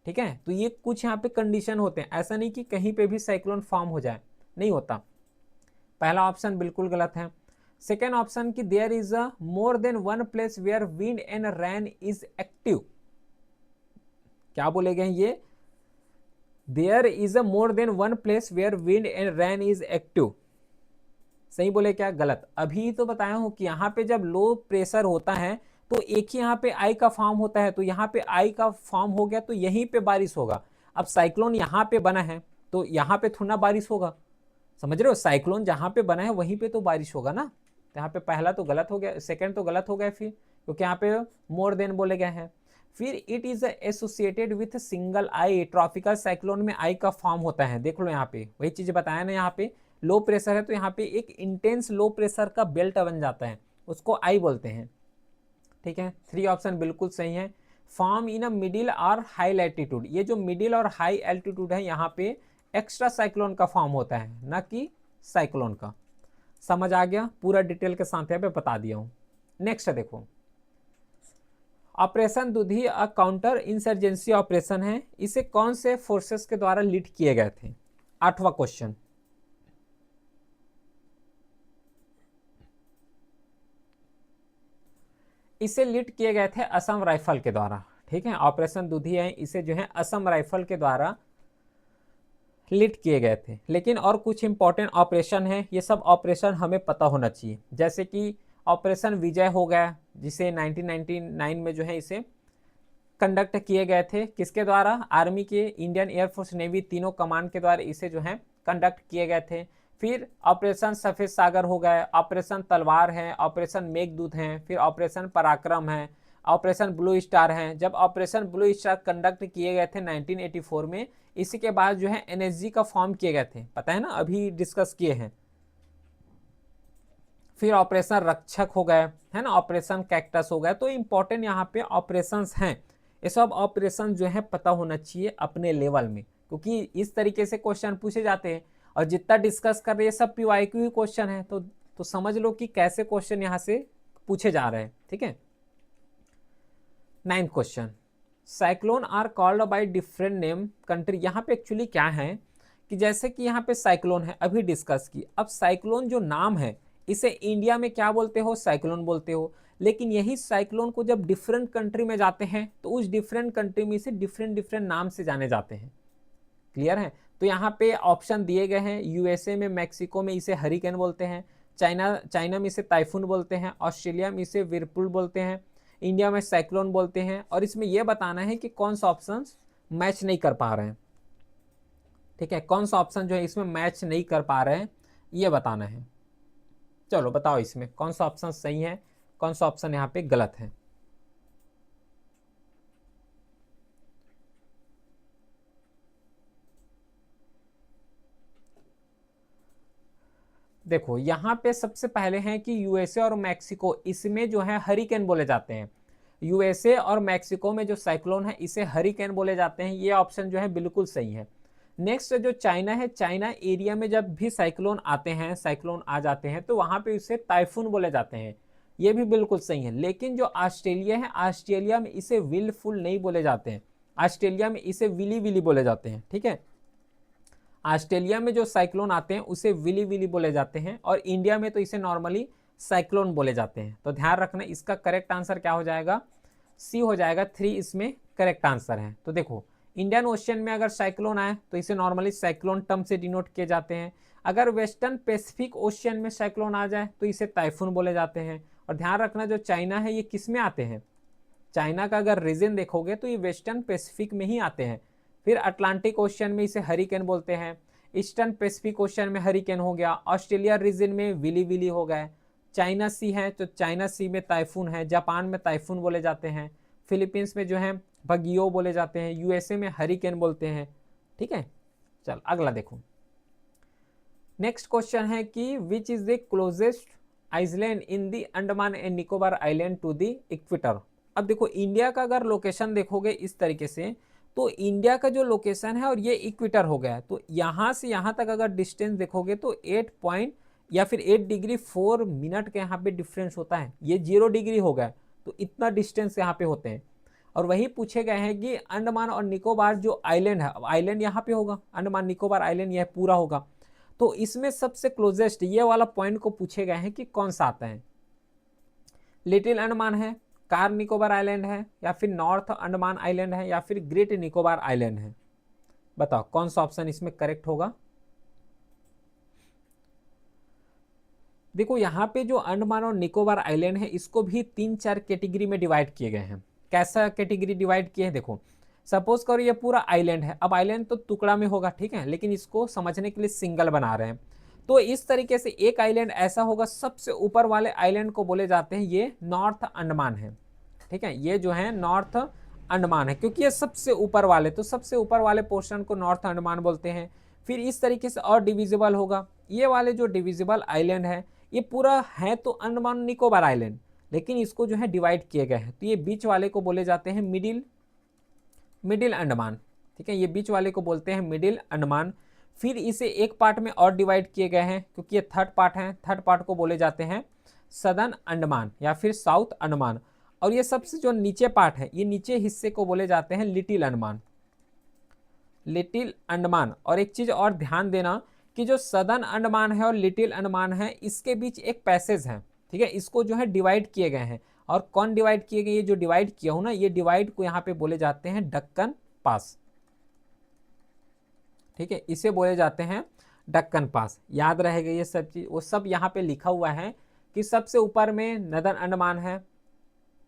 ठीक है। तो ये कुछ यहाँ पे कंडीशन होते हैं, ऐसा नहीं कि कहीं पे भी साइक्लोन फॉर्म हो जाए, नहीं होता। पहला ऑप्शन बिल्कुल गलत है। सेकेंड ऑप्शन की there is a more than one place where wind and rain is active, क्या बोले गए ये, there is a more than one place where wind and rain is active, सही बोले क्या, गलत। अभी तो बताया हूं कि यहाँ पे जब लो प्रेशर होता है तो एक ही यहाँ पे आई का फॉर्म होता है, तो यहाँ पे आई का फॉर्म हो गया तो यहीं पे बारिश होगा। अब साइक्लोन यहाँ पे बना है तो यहाँ पे थोड़ा बारिश होगा, समझ रहे हो, साइक्लोन जहाँ पे बना है वहीं पे तो बारिश होगा ना। तो यहाँ पे पहला तो गलत हो गया, सेकंड तो गलत हो गया फिर, क्योंकि यहाँ पे मोर देन बोले गए हैं। फिर it is associated with single I, tropical cyclone में आई का फॉर्म होता है, देख लो यहाँ पे वही चीज बताया ना, यहाँ पे लो प्रेशर है तो यहाँ पे एक इंटेंस लो प्रेशर का बेल्ट बन जाता है, उसको आई बोलते हैं। ठीक है, 3 ऑप्शन बिल्कुल सही है। फॉर्म इन अ मिडिल और हाई एल्टीट्यूड, ये जो मिडिल और हाई एल्टीट्यूड है यहाँ पे एक्स्ट्रा साइक्लोन का फॉर्म होता है, ना कि साइक्लोन का। समझ आ गया, पूरा डिटेल के साथ यहाँ पे बता दिया हूँ। नेक्स्ट देखो, ऑपरेशन दुधी अ काउंटर इंसर्जेंसी ऑपरेशन है, इसे कौन से फोर्सेस के द्वारा लीड किए गए थे? 8वां क्वेश्चन। इसे लीड किए गए थे असम राइफल के द्वारा। ठीक है, ऑपरेशन दुधी है, इसे जो है असम राइफल के द्वारा लीड किए गए थे। लेकिन और कुछ इंपॉर्टेंट ऑपरेशन है, ये सब ऑपरेशन हमें पता होना चाहिए, जैसे कि ऑपरेशन विजय हो गया, जिसे 1999 में जो है इसे कंडक्ट किए गए थे। किसके द्वारा? आर्मी के, इंडियन एयरफोर्स, नेवी, तीनों कमान के द्वारा इसे जो है कंडक्ट किए गए थे। फिर ऑपरेशन सफेद सागर हो गए, ऑपरेशन तलवार है, ऑपरेशन मेघदूत है, फिर ऑपरेशन पराक्रम है, ऑपरेशन ब्लू स्टार है। जब ऑपरेशन ब्लू स्टार कंडक्ट किए गए थे 1984 में, इसी के बाद जो है एनएसजी का फॉर्म किए गए थे, पता है ना, अभी डिस्कस किए हैं। फिर ऑपरेशन रक्षक हो गए, है ना, ऑपरेशन कैक्टस हो गया। तो इंपॉर्टेंट यहाँ पे ऑपरेशंस हैं, ये सब ऑपरेशन जो है पता होना चाहिए अपने लेवल में, क्योंकि इस तरीके से क्वेश्चन पूछे जाते हैं। और जितना डिस्कस कर रहे हैं सब पीवाईक्यू ही क्वेश्चन है, तो समझ लो कि कैसे क्वेश्चन यहाँ से पूछे जा रहे हैं। ठीक है, 9th question, cyclone are called by different name country. यहाँ पे एक्चुअली क्या है कि जैसे कि यहाँ पे साइक्लोन है, अभी डिस्कस की। अब साइक्लोन जो नाम है, इसे इंडिया में क्या बोलते हो? साइक्लोन बोलते हो। लेकिन यही साइक्लोन को जब डिफरेंट कंट्री में जाते हैं तो उस डिफरेंट कंट्री में इसे डिफरेंट डिफरेंट नाम से जाने जाते हैं। क्लियर है? तो यहाँ पे ऑप्शन दिए गए हैं। यूएसए में, मैक्सिको में इसे हरिकेन बोलते हैं, चाइना में इसे टाइफून बोलते हैं, ऑस्ट्रेलिया में इसे विरपुल बोलते हैं, इंडिया में साइक्लोन बोलते हैं। और इसमें यह बताना है कि कौन सा ऑप्शन मैच नहीं कर पा रहे हैं। ठीक है, कौन सा ऑप्शन जो है इसमें मैच नहीं कर पा रहे हैं, ये बताना है। चलो बताओ इसमें कौन सा ऑप्शन सही है, कौन सा ऑप्शन यहाँ पे गलत है। देखो यहाँ पे सबसे पहले है कि यूएसए और मैक्सिको, इसमें जो है हरिकेन बोले जाते हैं। यूएसए और मैक्सिको में जो साइक्लोन है इसे हरिकेन बोले जाते हैं, ये ऑप्शन जो है बिल्कुल सही है। नेक्स्ट जो चाइना है, चाइना एरिया में जब भी साइक्लोन आते हैं, साइक्लोन आ जाते हैं तो वहां पे इसे टाइफून बोले जाते हैं, ये भी बिल्कुल सही है। लेकिन जो ऑस्ट्रेलिया है, ऑस्ट्रेलिया में इसे विलफुल नहीं बोले जाते हैं, ऑस्ट्रेलिया में इसे विली विली बोले जाते हैं। ठीक है, ऑस्ट्रेलिया में जो साइक्लोन आते हैं उसे विली विली बोले जाते हैं, और इंडिया में तो इसे नॉर्मली साइक्लोन बोले जाते हैं। तो ध्यान रखना, इसका करेक्ट आंसर क्या हो जाएगा? सी हो जाएगा, 3 इसमें करेक्ट आंसर है। तो देखो, इंडियन ओशियन में अगर साइक्लोन आए तो इसे नॉर्मली साइक्लोन टर्म से डिनोट किए जाते हैं। अगर वेस्टर्न पैसिफिक ओशियन में साइक्लोन आ जाए तो इसे टाइफून बोले जाते हैं। और ध्यान रखना, जो चाइना है ये किस में आते हैं? चाइना का अगर रीजन देखोगे तो ये वेस्टर्न पैसिफिक में ही आते हैं। फिर अटलांटिक ओशियन में इसे हरिकेन बोलते हैं, ईस्टर्न पैसिफिक ओशियन में हरिकेन हो गया, ऑस्ट्रेलिया रीजन में विली विली हो गए, चाइना सी है तो चाइना सी में टाइफून है, जापान में टाइफून बोले जाते हैं, फिलीपींस में जो है बगियो बोले जाते हैं, यूएसए में हरिकेन बोलते हैं। ठीक है, चल अगला देखो। नेक्स्ट क्वेश्चन है कि which is the closest island in the Andaman and Nicobar island to the equator. अब देखो, इंडिया का अगर लोकेशन देखोगे इस तरीके से, तो इंडिया का जो लोकेशन है और ये इक्वेटर हो गया है, तो यहाँ से यहाँ तक अगर डिस्टेंस देखोगे तो 8 पॉइंट या फिर 8 डिग्री 4 मिनट के यहाँ पे डिफरेंस होता है। ये 0 डिग्री हो गया, तो इतना डिस्टेंस यहाँ पे होते हैं। और वही पूछे गए हैं कि अंडमान और निकोबार जो आइलैंड है, आइलैंड यहाँ पे होगा, अंडमान निकोबार आइलैंड यह पूरा होगा, तो इसमें सबसे क्लोजेस्ट ये वाला पॉइंट को पूछे गए हैं कि कौन सा आता है। लिटिल अंडमान है, कार निकोबार आइलैंड है, या फिर नॉर्थ अंडमान आइलैंड है, या फिर ग्रेट निकोबार आइलैंड है। बताओ कौन सा ऑप्शन इसमें करेक्ट होगा। देखो यहाँ पे जो अंडमान और निकोबार आइलैंड है इसको भी 3-4 कैटेगरी में डिवाइड किए गए हैं। कैसा कैटेगरी डिवाइड किए हैं? देखो, सपोज करो ये पूरा आइलैंड है, अब आइलैंड तो टुकड़ा में होगा, ठीक है, लेकिन इसको समझने के लिए सिंगल बना रहे हैं। तो इस तरीके से एक आइलैंड ऐसा होगा, सबसे ऊपर वाले आइलैंड को बोले जाते हैं ये नॉर्थ अंडमान है। ठीक है, ये जो है नॉर्थ अंडमान है, क्योंकि ये सबसे ऊपर वाले, तो सबसे ऊपर वाले पोर्शन को नॉर्थ अंडमान बोलते हैं। फिर इस तरीके से और डिविजिबल होगा, ये वाले जो डिविजिबल आइलैंड है ये पूरा है तो अंडमान निकोबार आइलैंड, लेकिन इसको जो है डिवाइड किए गए हैं, तो ये बीच वाले को बोले जाते हैं मिडिल अंडमान। ठीक है, ये बीच वाले को बोलते हैं मिडिल अंडमान। फिर इसे एक पार्ट में और डिवाइड किए गए हैं क्योंकि ये थर्ड पार्ट है, थर्ड पार्ट को बोले जाते हैं सदर्न अंडमान या फिर साउथ अंडमान। और ये सबसे जो नीचे पार्ट है, ये नीचे हिस्से को बोले जाते हैं लिटिल अंडमान। और एक चीज और ध्यान देना कि जो सदर्न अंडमान है और लिटिल अंडमान है इसके बीच एक पैसेज है। ठीक है, इसको जो है डिवाइड किए गए हैं। और कौन डिवाइड किए गए, ये जो डिवाइड किया हूं ना, ये डिवाइड को यहाँ पे बोले जाते हैं डक्कन पास। ठीक है, इसे बोले जाते हैं डक्कन पास। याद रहेगा ये सब चीज, वो सब यहाँ पे लिखा हुआ है कि सबसे ऊपर में नदर्न अंडमान है,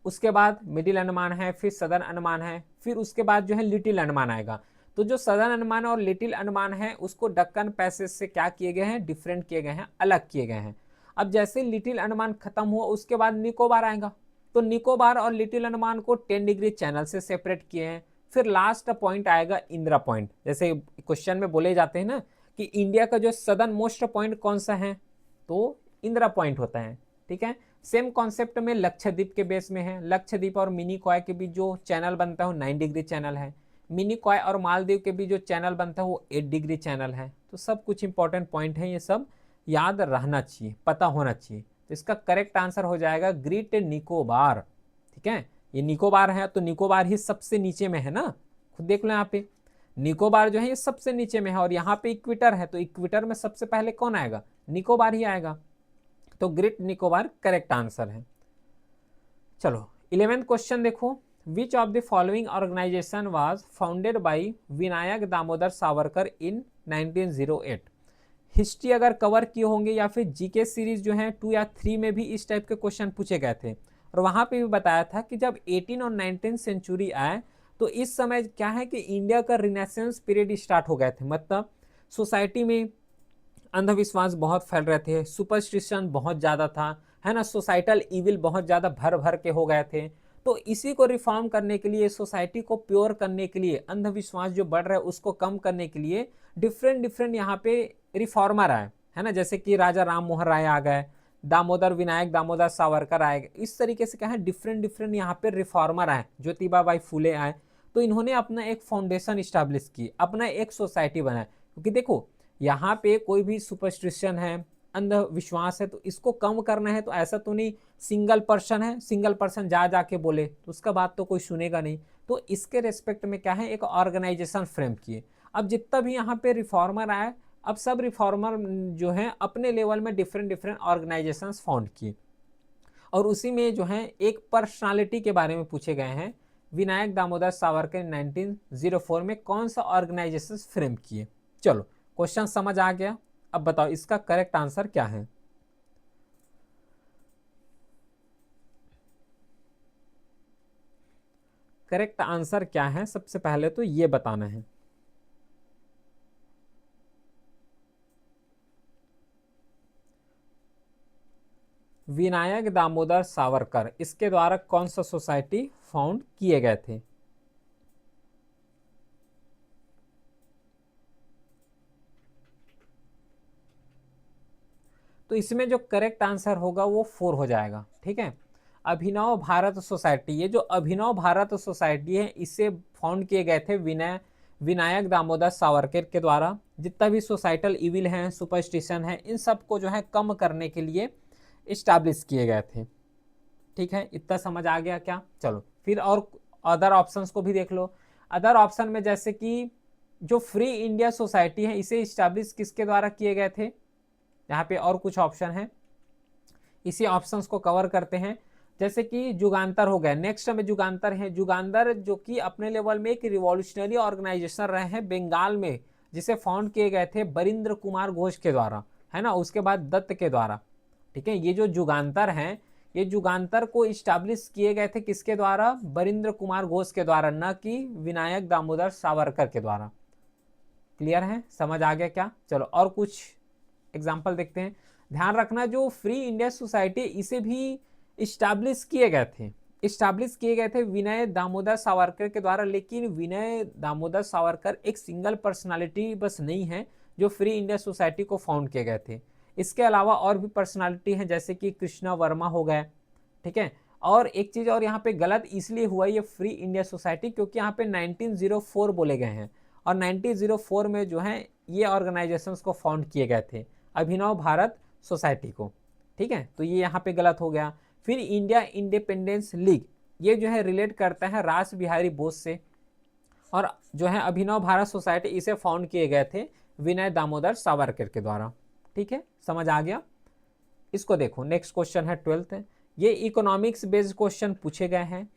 उसके बाद मिडिल अंडमान है, फिर सदर्न अंडमान है, फिर उसके बाद जो है लिटिल अंडमान आएगा। तो जो सदर्न अंडमान और लिटिल अंडमान है उसको डक्कन पैसेज से क्या किए गए हैं, डिफरेंट किए गए हैं, अलग किए गए हैं। अब जैसे लिटिल अंडमान खत्म हुआ उसके बाद निकोबार आएगा, तो निकोबार और लिटिल अंडमान को 10 डिग्री चैनल से सेपरेट किए हैं। फिर लास्ट पॉइंट आएगा इंदिरा पॉइंट। जैसे क्वेश्चन में बोले जाते हैं ना कि इंडिया का जो सदर्न मोस्ट पॉइंट कौन सा है, तो इंदिरा पॉइंट होता है। ठीक है, सेम कॉन्सेप्ट में लक्षद्वीप के बेस में है। लक्षद्वीप और मिनी कॉय के बीच जो चैनल बनता है वो 9 डिग्री चैनल है। मिनी कॉय और मालदीव के बीच जो चैनल बनता है वो 8 डिग्री चैनल है। तो सब कुछ इंपॉर्टेंट पॉइंट है, ये सब याद रहना चाहिए, पता होना चाहिए। तो इसका करेक्ट आंसर हो जाएगा ग्रेट निकोबार। ठीक है, ये निकोबार है तो निकोबार ही सबसे नीचे में है ना, खुद देख लो यहाँ पे निकोबार जो है ये सबसे नीचे में है, और यहाँ पे इक्वेटर है तो इक्वेटर में सबसे पहले कौन आएगा, निकोबार ही आएगा। तो ग्रेट निकोबार करेक्ट आंसर है। चलो 11th क्वेश्चन देखो, which of the following organisation was founded by Vinayak Damodar Savarkar in 1908। History अगर कवर किए होंगे या फिर जीके सीरीज जो है 2 या 3 में भी इस टाइप के क्वेश्चन पूछे गए थे, और वहां पे भी बताया था कि जब 18 और 19 सेंचुरी आए तो इस समय क्या है कि इंडिया का रिनेसेंस पीरियड स्टार्ट हो गए थे। मतलब सोसाइटी में अंधविश्वास बहुत फैल रहे थे, सुपरस्टिशन बहुत ज़्यादा था, है ना, सोसाइटल इविल बहुत ज़्यादा भर भर के हो गए थे। तो इसी को रिफॉर्म करने के लिए, सोसाइटी को प्योर करने के लिए, अंधविश्वास जो बढ़ रहा है उसको कम करने के लिए डिफरेंट यहाँ पे रिफॉर्मर आए, है ना, जैसे कि राजा राम मोहन राय आ गए, विनायक दामोदर सावरकर आए। इस तरीके से क्या है डिफरेंट यहाँ पे रिफॉर्मर आए, ज्योतिबा बाई फुले आए। तो इन्होंने अपना एक फाउंडेशन इस्टेब्लिश की, अपना एक सोसाइटी बनाया। क्योंकि देखो यहाँ पे कोई भी सुपरस्टिशन है, अंधविश्वास है, तो इसको कम करना है तो ऐसा तो नहीं सिंगल पर्सन है, सिंगल पर्सन जाके बोले तो उसका बात तो कोई सुनेगा नहीं। तो इसके रेस्पेक्ट में क्या है एक ऑर्गेनाइजेशन फ्रेम किए। अब जितना भी यहाँ पे रिफॉर्मर आए, अब सब रिफॉर्मर जो हैं अपने लेवल में डिफरेंट ऑर्गेनाइजेशंस फाउंड किए, और उसी में जो है एक पर्सनालिटी के बारे में पूछे गए हैं, विनायक दामोदर सावरकर 1904 में कौन सा ऑर्गेनाइजेशन फ्रेम किए। चलो क्वेश्चन समझ आ गया, अब बताओ इसका करेक्ट आंसर क्या है। करेक्ट आंसर क्या है सबसे पहले तो ये बताना है। विनायक दामोदर सावरकर, इसके द्वारा कौन सा सोसाइटी फाउंड किए गए थे। तो इसमें जो करेक्ट आंसर होगा वो 4 हो जाएगा। ठीक है, अभिनव भारत सोसाइटी, ये जो अभिनव भारत सोसाइटी है इसे फाउंड किए गए थे विनायक दामोदर सावरकर के द्वारा। जितना भी सोसाइटल इविल हैं, सुपरस्टिशन है, इन सब को जो है कम करने के लिए इस्टेब्लिश किए गए थे। ठीक है, इतना समझ आ गया क्या। चलो फिर और अदर ऑप्शंस को भी देख लो। अदर ऑप्शन में जैसे कि जो फ्री इंडिया सोसाइटी है इसे इस्टेब्लिश किसके द्वारा किए गए थे, यहाँ पे और कुछ ऑप्शन है, इसी ऑप्शंस को कवर करते हैं। जैसे कि जुगांतर हो गया, नेक्स्ट में जुगांतर है। जुगांतर जो कि अपने लेवल में एक रिवॉल्यूशनरी ऑर्गेनाइजेशन रहे हैं बंगाल में, जिसे फाउंड किए गए थे बरिंद्र कुमार घोष के द्वारा, है ना, उसके बाद दत्त के द्वारा। ठीक है, ये जो जुगांतर हैं, ये जुगांतर को इस्टेब्लिश किए गए थे किसके द्वारा, बरिंद्र कुमार घोष के द्वारा, न कि विनायक दामोदर सावरकर के द्वारा। क्लियर है, समझ आ गया क्या। चलो और कुछ एग्जाम्पल देखते हैं। ध्यान रखना जो फ्री इंडिया सोसाइटी इसे भी इस्टेब्लिश किए गए थे विनय दामोदर सावरकर के द्वारा। लेकिन विनय दामोदर सावरकर एक सिंगल पर्सनालिटी बस नहीं है जो फ्री इंडिया सोसाइटी को फाउंड किए गए थे। इसके अलावा और भी पर्सनालिटी हैं जैसे कि कृष्णा वर्मा हो गए, ठीक है। और एक चीज और यहाँ पे गलत इसलिए हुआ ये फ्री इंडिया सोसाइटी क्योंकि यहाँ पे 1904 बोले गए हैं, और 1904 में जो है ये ऑर्गेनाइजेशंस को फाउंड किए गए थे, अभिनव भारत सोसाइटी को, ठीक है। तो ये यहाँ पे गलत हो गया। फिर इंडिया इंडिपेंडेंस लीग, ये जो है रिलेट करता है रास बिहारी बोस से, और जो है अभिनव भारत सोसाइटी इसे फाउंड किए गए थे विनय दामोदर सावरकर के द्वारा, ठीक है। समझ आ गया। इसको देखो, नेक्स्ट क्वेश्चन है 12th, ये इकोनॉमिक्स बेस्ड क्वेश्चन पूछे गए हैं।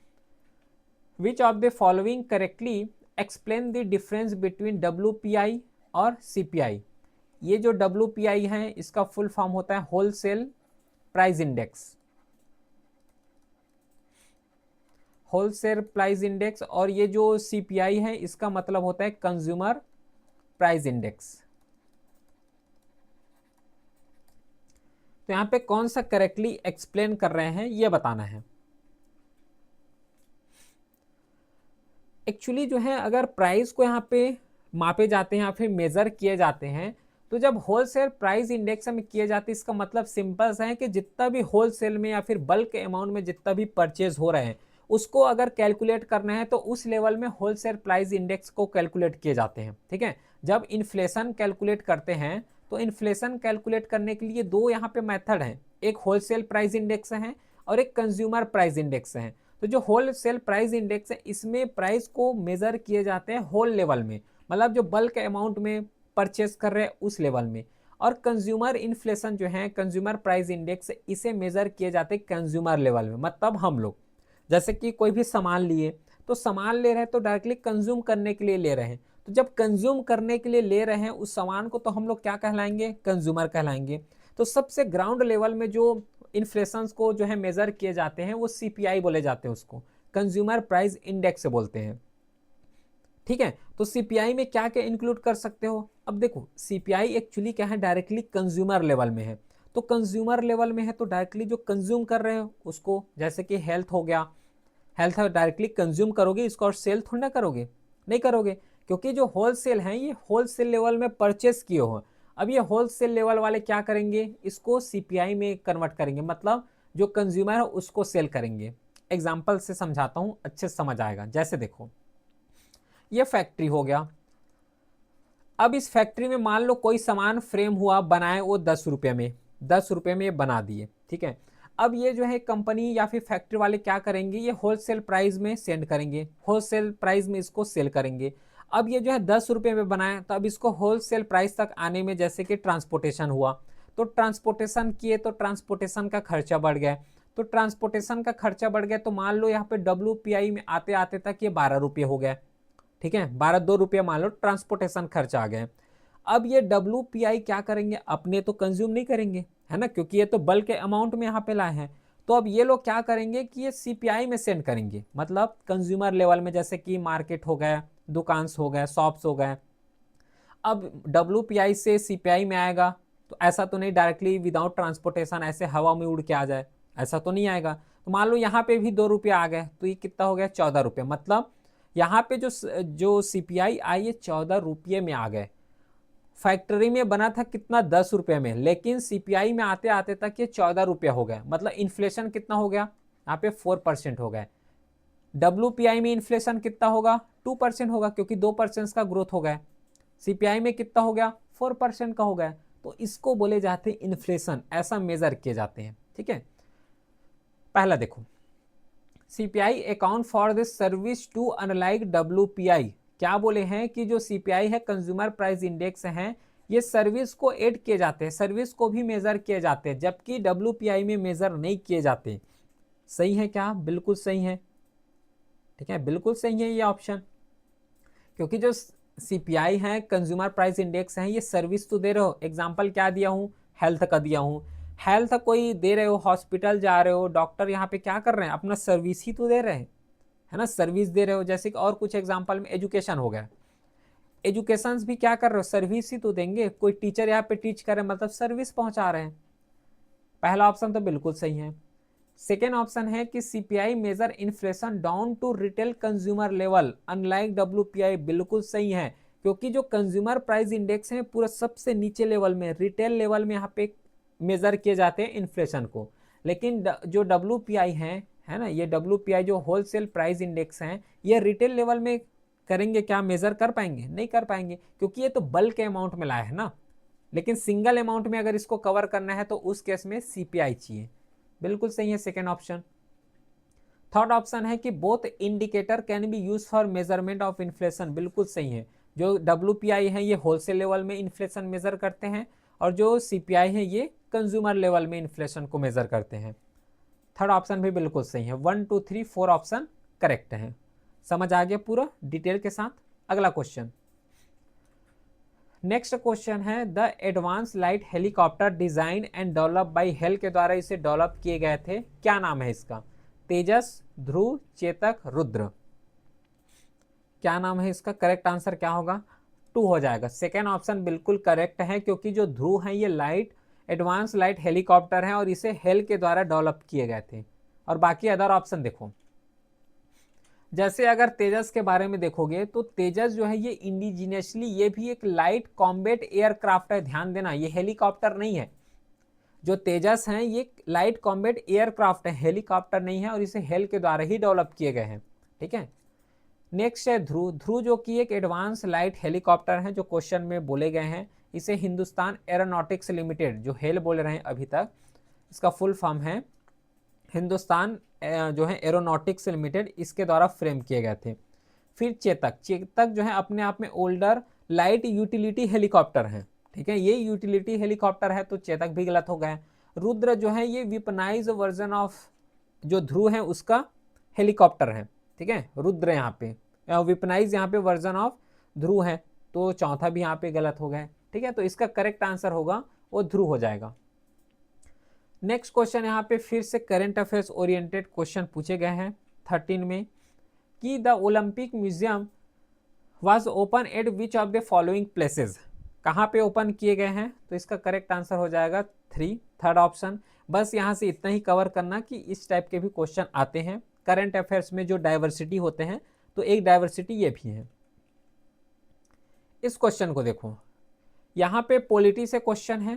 विच of the following correctly explain the difference between WPI और CPI। ये जो WPI है इसका फुल फॉर्म होता है wholesale price index, wholesale price index, और ये जो CPI है इसका मतलब होता है कंज्यूमर प्राइस इंडेक्स। तो यहां पे कौन सा करेक्टली एक्सप्लेन कर रहे हैं ये बताना है। एक्चुअली जो है अगर प्राइस को यहाँ पे मापे जाते हैं या फिर मेजर किए जाते हैं, तो जब होलसेल प्राइस इंडेक्स में किए जाते हैं इसका मतलब सिंपल सा है कि जितना भी होलसेल में या फिर बल्क अमाउंट में जितना भी परचेज हो रहे हैं उसको अगर कैलकुलेट करना है तो उस लेवल में होलसेल प्राइस इंडेक्स को कैलकुलेट किए जाते हैं, ठीक है। जब इन्फ्लेशन कैलकुलेट करते हैं तो इन्फ्लेशन कैलकुलेट करने के लिए दो यहाँ पे मेथड हैं, एक होलसेल प्राइस इंडेक्स है और एक कंज्यूमर प्राइस इंडेक्स है। तो जो होलसेल प्राइस इंडेक्स है इसमें प्राइस को मेजर किए जाते हैं होल लेवल में, मतलब जो बल्क अमाउंट में परचेस कर रहे हैं उस लेवल में। और कंज्यूमर इन्फ्लेशन जो है, कंज्यूमर प्राइस इंडेक्स, इसे मेजर किए जाते हैं कंज्यूमर लेवल में। मतलब हम लोग जैसे कि कोई भी सामान लिए तो सामान ले रहे हैं तो डायरेक्टली कंज्यूम करने के लिए ले रहे हैं, तो जब कंज्यूम करने के लिए ले रहे हैं उस सामान को तो हम लोग क्या कहलाएंगे, कंज्यूमर कहलाएंगे। तो सबसे ग्राउंड लेवल में जो इन्फ्लेशन को जो है मेजर किए जाते हैं वो CPI बोले जाते हैं, उसको कंज्यूमर प्राइस इंडेक्स से बोलते हैं, ठीक है। तो CPI में क्या क्या इंक्लूड कर सकते हो, अब देखो CPI एक्चुअली क्या है, डायरेक्टली कंज्यूमर लेवल में है। तो कंज्यूमर लेवल में है तो डायरेक्टली जो कंज्यूम कर रहे हो उसको, जैसे कि हेल्थ हो गया, हेल्थ डायरेक्टली कंज्यूम करोगे इसको और सेल थोड़ा ना करोगे, नहीं करोगे, क्योंकि जो होलसेल है ये होलसेल लेवल में परचेस किए हो। अब ये होलसेल लेवल वाले क्या करेंगे, इसको CPI में कन्वर्ट करेंगे, मतलब जो कंज्यूमर है उसको सेल करेंगे। एग्जाम्पल से समझाता हूँ, अच्छे से समझ आएगा। जैसे देखो ये फैक्ट्री हो गया, अब इस फैक्ट्री में मान लो कोई सामान फ्रेम हुआ, बनाए वो 10 रुपये में, 10 रुपये में ये बना दिए, ठीक है। अब ये जो है कंपनी या फिर फैक्ट्री वाले क्या करेंगे, ये होलसेल प्राइस में सेंड करेंगे, होलसेल प्राइस में इसको सेल करेंगे। अब ये जो है 10 रुपये में बनाए तो अब इसको होलसेल प्राइस तक आने में जैसे कि ट्रांसपोर्टेशन हुआ, तो ट्रांसपोर्टेशन किए तो ट्रांसपोर्टेशन का खर्चा बढ़ गया, तो ट्रांसपोर्टेशन का खर्चा बढ़ गया तो मान लो यहाँ पे WPI में आते आते तक ये 12 रुपये हो गया, ठीक है। 2 रुपये मान लो ट्रांसपोर्टेशन खर्चा आ गए। अब ये WPI क्या करेंगे, अपने तो कंज्यूम नहीं करेंगे, है ना, क्योंकि ये तो बल्क के अमाउंट में यहाँ पे लाए हैं। तो अब ये लोग क्या करेंगे कि ये CPI में सेंड करेंगे, मतलब कंज्यूमर लेवल में, जैसे कि मार्केट हो गया, दुकान हो गए, शॉप्स हो गए। अब WPI से CPI में आएगा तो ऐसा तो नहीं डायरेक्टली विदाउट ट्रांसपोर्टेशन ऐसे हवा में उड़ के आ जाए, ऐसा तो नहीं आएगा। तो मान लो यहाँ पे भी 2 रुपये आ गए तो ये कितना हो गया, 14 रुपये। मतलब यहाँ पे जो CPI आई ये 14 रुपये में आ गए। फैक्ट्री में बना था कितना, 10 रुपये में, लेकिन CPI में आते आते तक ये 14 रुपये हो गए। मतलब इन्फ्लेशन कितना हो गया, यहाँ पे 4% हो गए। WPI में इन्फ्लेशन कितना होगा, 2% होगा, क्योंकि 2% का ग्रोथ हो गया। CPI में कितना हो गया, 4% का हो गया। तो इसको बोले जाते हैं इन्फ्लेशन, ऐसा मेजर किए जाते हैं, ठीक है। पहला देखो, CPI account for this service to unlike WPI। क्या बोले हैं कि जो CPI है, कंज्यूमर प्राइस इंडेक्स है, ये सर्विस को ऐड किए जाते हैं, सर्विस को भी मेजर किए जाते हैं, जबकि WPI में मेजर नहीं किए जाते। सही है क्या, बिल्कुल सही है, ठीक है, बिल्कुल सही है ये ऑप्शन। क्योंकि जो CPI है, कंज्यूमर प्राइस इंडेक्स है, ये सर्विस तो दे रहे हो। एग्जाम्पल क्या दिया हूँ, हेल्थ का दिया हूँ। हेल्थ कोई दे रहे हो, हॉस्पिटल जा रहे हो, डॉक्टर यहाँ पे क्या कर रहे हैं, अपना सर्विस ही तो दे रहे हैं, है ना, सर्विस दे रहे हो। जैसे कि और कुछ एग्जाम्पल में एजुकेशन हो गया, एजुकेशन भी क्या कर रहे हो, सर्विस ही तो देंगे। कोई टीचर यहाँ पे टीच कर रहे हैं, मतलब सर्विस पहुंचा रहे हैं। पहला ऑप्शन तो बिल्कुल सही है। सेकेंड ऑप्शन है कि CPI major inflation down to retail consumer level unlike WPI, बिल्कुल सही है, क्योंकि जो कंज्यूमर प्राइस इंडेक्स है पूरा सबसे नीचे लेवल में, रिटेल लेवल में यहाँ पे मेजर किए जाते हैं इन्फ्लेशन को। लेकिन जो WPI है ना, ये WPI जो होलसेल प्राइस इंडेक्स हैं, ये रिटेल लेवल में करेंगे क्या, मेजर कर पाएंगे? नहीं कर पाएंगे, क्योंकि ये तो बल्क अमाउंट में लाया है ना। लेकिन सिंगल अमाउंट में अगर इसको कवर करना है तो उस केस में CPI चाहिए। बिल्कुल सही है सेकेंड ऑप्शन। थर्ड ऑप्शन है कि both indicator can be use for measurement of inflation. बिल्कुल सही है। जो WPI है ये होलसेल लेवल में इन्फ्लेशन मेजर करते हैं, और जो CPI है ये कंज्यूमर लेवल में इन्फ्लेशन को मेजर करते हैं। थर्ड ऑप्शन भी बिल्कुल सही है। 1 2 3 4 ऑप्शन करेक्ट है। समझ आ गया पूरा डिटेल के साथ। अगला क्वेश्चन, नेक्स्ट क्वेश्चन है, the advance light helicopter design and develop by hello के द्वारा इसे डेवलप किए गए थे, क्या नाम है इसका? तेजस, ध्रुव, चेतक, रुद्र। क्या नाम है इसका? करेक्ट आंसर क्या होगा? 2 हो जाएगा। सेकेंड ऑप्शन बिल्कुल करेक्ट है, क्योंकि जो ध्रुव है ये लाइट एडवांस लाइट हेलीकॉप्टर है और इसे हेल के द्वारा डेवलप किए गए थे। और बाकी अदर ऑप्शन देखो, जैसे अगर तेजस के बारे में देखोगे तो तेजस जो है ये इंडिजिनियसली ये भी एक लाइट कॉम्बैट एयरक्राफ्ट है। ध्यान देना, ये हेलीकॉप्टर नहीं है। जो तेजस हैं ये लाइट कॉम्बैट एयरक्राफ्ट है, हेलीकॉप्टर नहीं है, और इसे हेल के द्वारा ही डेवलप किए गए हैं। ठीक है। नेक्स्ट है ध्रुव। ध्रुव जो कि एक एडवांस लाइट हेलीकॉप्टर है, जो क्वेश्चन में बोले गए हैं। इसे हिंदुस्तान एरोनॉटिक्स लिमिटेड, जो हेल बोल रहे हैं अभी तक, इसका फुल फॉर्म है हिंदुस्तान जो है एरोनॉटिक्स लिमिटेड, इसके द्वारा फ्रेम किए गए थे। फिर चेतक। चेतक जो है अपने आप में ओल्डर लाइट यूटिलिटी हेलीकॉप्टर है। ठीक है, ये यूटिलिटी हेलीकॉप्टर है, तो चेतक भी गलत हो गया। रुद्र जो है ये विपनाइज वर्जन ऑफ जो ध्रुव है उसका हेलीकॉप्टर है। ठीक है, रुद्र यहाँ पे, विपनाइज यहाँ पे वर्जन ऑफ ध्रुव है, तो चौथा भी यहाँ पे गलत हो गया। ठीक है, तो इसका करेक्ट आंसर होगा वो ध्रुव हो जाएगा। नेक्स्ट क्वेश्चन यहाँ पे फिर से करंट अफेयर्स ओरिएंटेड क्वेश्चन पूछे गए हैं 13 में, कि the Olympic museum was open at which of the following places. कहाँ पे ओपन किए गए हैं? तो इसका करेक्ट आंसर हो जाएगा 3, थर्ड ऑप्शन। बस यहाँ से इतना ही कवर करना कि इस टाइप के भी क्वेश्चन आते हैं करंट अफेयर्स में, जो डाइवर्सिटी होते हैं, तो एक डाइवर्सिटी ये भी है। इस क्वेश्चन को देखो, यहाँ पे पॉलिटी से क्वेश्चन है।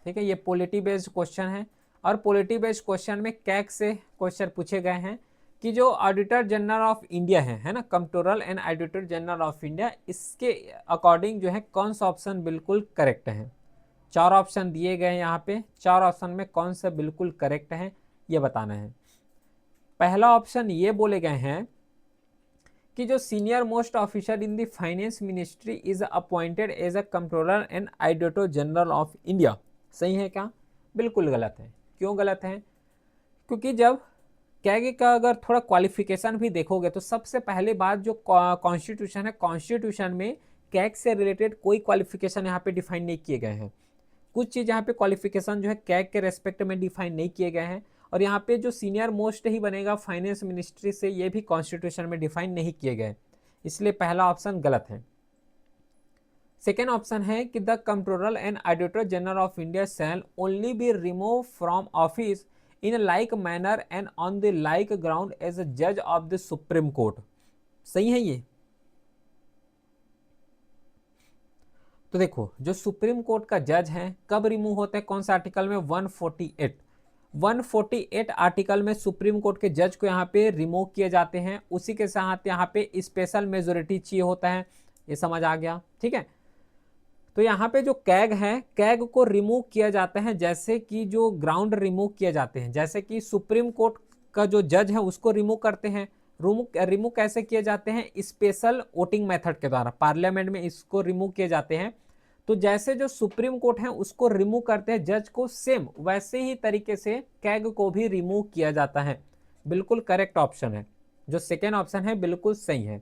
ठीक है, ये पॉलिटी बेस्ड क्वेश्चन है, और पॉलिटी बेस्ड क्वेश्चन में कैग से क्वेश्चन पूछे गए हैं कि जो ऑडिटर जनरल ऑफ इंडिया है ना, controller and auditor general of India, इसके अकॉर्डिंग जो है कौन सा ऑप्शन बिल्कुल करेक्ट है। 4 ऑप्शन दिए गए हैं यहाँ पे, 4 ऑप्शन में कौन सा बिल्कुल करेक्ट है ये बताना है। पहला ऑप्शन ये बोले गए हैं कि जो senior most officer in the finance ministry is appointed as a controller and auditor general of India. सही है क्या? बिल्कुल गलत है। क्यों गलत है? क्योंकि जब कैग का अगर थोड़ा क्वालिफिकेशन भी देखोगे तो सबसे पहले बात जो कॉन्स्टिट्यूशन है, कॉन्स्टिट्यूशन में कैग से रिलेटेड कोई क्वालिफिकेशन यहाँ पे डिफाइन नहीं किए गए हैं। कुछ चीज़ यहाँ पे क्वालिफिकेशन जो है कैग के रेस्पेक्ट में डिफाइन नहीं किए गए हैं, और यहाँ पे जो सीनियर मोस्ट ही बनेगा फाइनेंस मिनिस्ट्री से, ये भी कॉन्स्टिट्यूशन में डिफाइन नहीं किए गए, इसलिए पहला ऑप्शन गलत है। सेकेंड ऑप्शन है कि the controller and auditor general of India shall only be remove from office in like manner and on the like ground as a जज ऑफ द सुप्रीम कोर्ट। सही है ये? तो देखो, जो सुप्रीम कोर्ट का जज है कब रिमूव होते हैं, कौन सा आर्टिकल में? 148 आर्टिकल में सुप्रीम कोर्ट के जज को यहाँ पे रिमूव किए जाते हैं। उसी के साथ यहाँ पे स्पेशल मेजोरिटी चाहिए होता है। ये समझ आ गया? ठीक है, तो यहाँ पे जो कैग है, कैग को रिमूव किया जाता है जैसे कि जो ग्राउंड रिमूव किए जाते हैं, जैसे कि सुप्रीम कोर्ट का जो जज है उसको रिमूव करते हैं। रिमूव कैसे किए जाते हैं? स्पेशल वोटिंग मेथड के द्वारा, पार्लियामेंट में इसको रिमूव किए जाते हैं। तो जैसे जो सुप्रीम कोर्ट है उसको रिमूव करते हैं जज को, सेम वैसे ही तरीके से कैग को भी रिमूव किया जाता है। बिल्कुल करेक्ट ऑप्शन है, जो सेकेंड ऑप्शन है बिल्कुल सही है।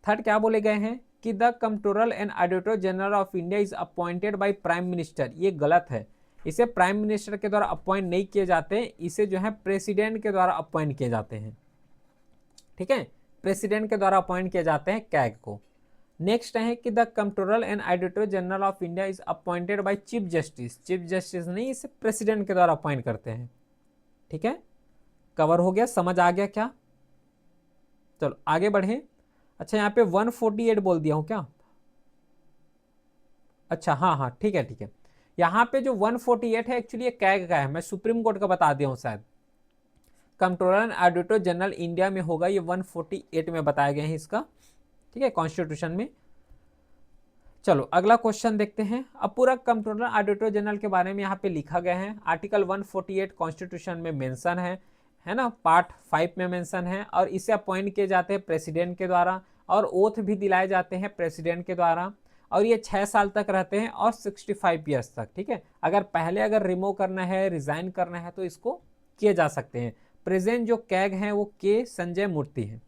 थर्ड क्या बोले गए हैं कि the controller and auditor general of India is appointed by prime minister. ये गलत है, इसे प्राइम मिनिस्टर के द्वारा अपॉइंट नहीं किए जाते, इसे जो है प्रेसिडेंट के द्वारा अपॉइंट किए जाते हैं। ठीक है, प्रेसिडेंट के द्वारा अपॉइंट किए जाते हैं कैग को। नेक्स्ट है कि the controller and auditor general of India is appointed by chief justice. Chief justice नहीं, इसे प्रेसिडेंट के द्वारा अपॉइंट करते हैं। ठीक है, कवर हो गया? समझ आ गया क्या? चलो आगे बढ़े। अच्छा, यहाँ पे 148 बोल दिया हूँ क्या? अच्छा हाँ हाँ ठीक है ठीक है। यहाँ पे जो 148 है एक्चुअली ये कैग का है, मैं सुप्रीम कोर्ट का बता दिया हूँ शायद। Controller and auditor general India में होगा, ये 148 में बताया गया है इसका, ठीक है, कॉन्स्टिट्यूशन में। चलो अगला क्वेश्चन देखते हैं। अब पूरा कंट्रोलर ऑडिटर जनरल के बारे में यहाँ पे लिखा गया है। आर्टिकल 148 कॉन्स्टिट्यूशन में मेंशन है ना, पार्ट 5 में मेंशन है। और इसे अपॉइंट किए जाते हैं प्रेसिडेंट के द्वारा, और ओथ भी दिलाए जाते हैं प्रेसिडेंट के द्वारा। और ये 6 साल तक रहते हैं और 65 ईयर्स तक, ठीक है। अगर रिमूव करना है, रिजाइन करना है, तो इसको किए जा सकते हैं। प्रेजेंट जो कैग हैं वो के संजय मूर्ति हैं।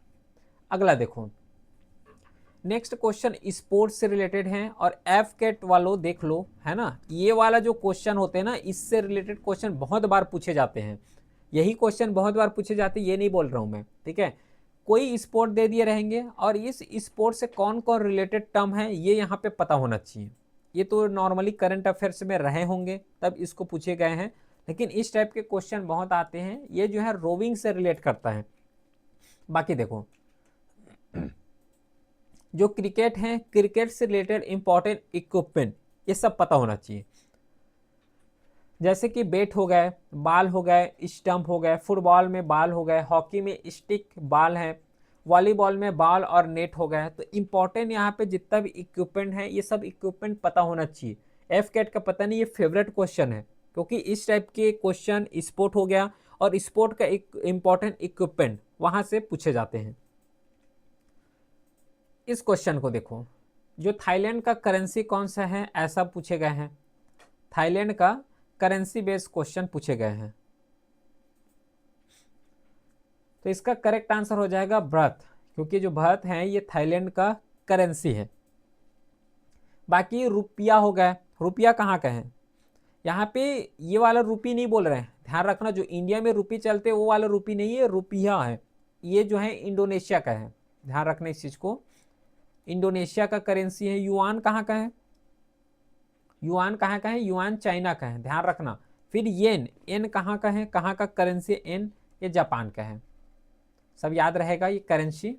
अगला देखो, नेक्स्ट क्वेश्चन स्पोर्ट्स से रिलेटेड है, और एफ कैट वालों देख लो, है ना, ये वाला जो क्वेश्चन होते हैं ना, इससे रिलेटेड क्वेश्चन बहुत बार पूछे जाते हैं। यही क्वेश्चन बहुत बार पूछे जाते हैं, ये नहीं बोल रहा हूं मैं, ठीक है। कोई स्पोर्ट दे दिए रहेंगे और इस स्पोर्ट से कौन कौन रिलेटेड टर्म है ये यहाँ पे पता होना चाहिए। ये तो नॉर्मली करंट अफेयर्स में रहे होंगे तब इसको पूछे गए हैं, लेकिन इस टाइप के क्वेश्चन बहुत आते हैं। ये जो है रोविंग से रिलेट करता है। बाकी देखो, जो क्रिकेट है, क्रिकेट से रिलेटेड इंपॉर्टेंट इक्विपमेंट ये सब पता होना चाहिए। जैसे कि बैट हो गए, बॉल हो गए, स्टंप हो गए, फुटबॉल में बॉल हो गए, हॉकी में स्टिक बॉल है, वॉलीबॉल में बॉल और नेट हो गए। तो इंपॉर्टेंट यहाँ पे जितना भी इक्विपमेंट है ये सब इक्विपमेंट पता होना चाहिए। एफ कैट का पता नहीं, ये फेवरेट क्वेश्चन है, क्योंकि इस टाइप के क्वेश्चन स्पोर्ट हो गया और स्पोर्ट का एक इंपॉर्टेंट इक्विपमेंट वहां से पूछे जाते हैं। इस क्वेश्चन को देखो, जो थाईलैंड का करेंसी कौन सा है ऐसा पूछे गए हैं। थाईलैंड का करेंसी बेस्ड क्वेश्चन पूछे गए हैं। तो इसका करेक्ट आंसर हो जाएगा भारत, क्योंकि जो भारत है ये थाईलैंड का करेंसी है। बाकी रुपया हो गया, रुपया कहाँ का है, यहाँ पे ये वाला रुपी नहीं बोल रहे हैं, ध्यान रखना। जो इंडिया में रुपी चलते वो वाला रुपी नहीं है, रुपया है। ये जो है इंडोनेशिया का है, ध्यान रखना इस चीज को। इंडोनेशिया का करेंसी है। युआन कहाँ का है, युआन कहाँ का है, युआन चाइना का है, ध्यान रखना। फिर येन, येन कहाँ का है, कहाँ का करेंसी है येन, ये जापान का है। सब याद रहेगा ये करेंसी।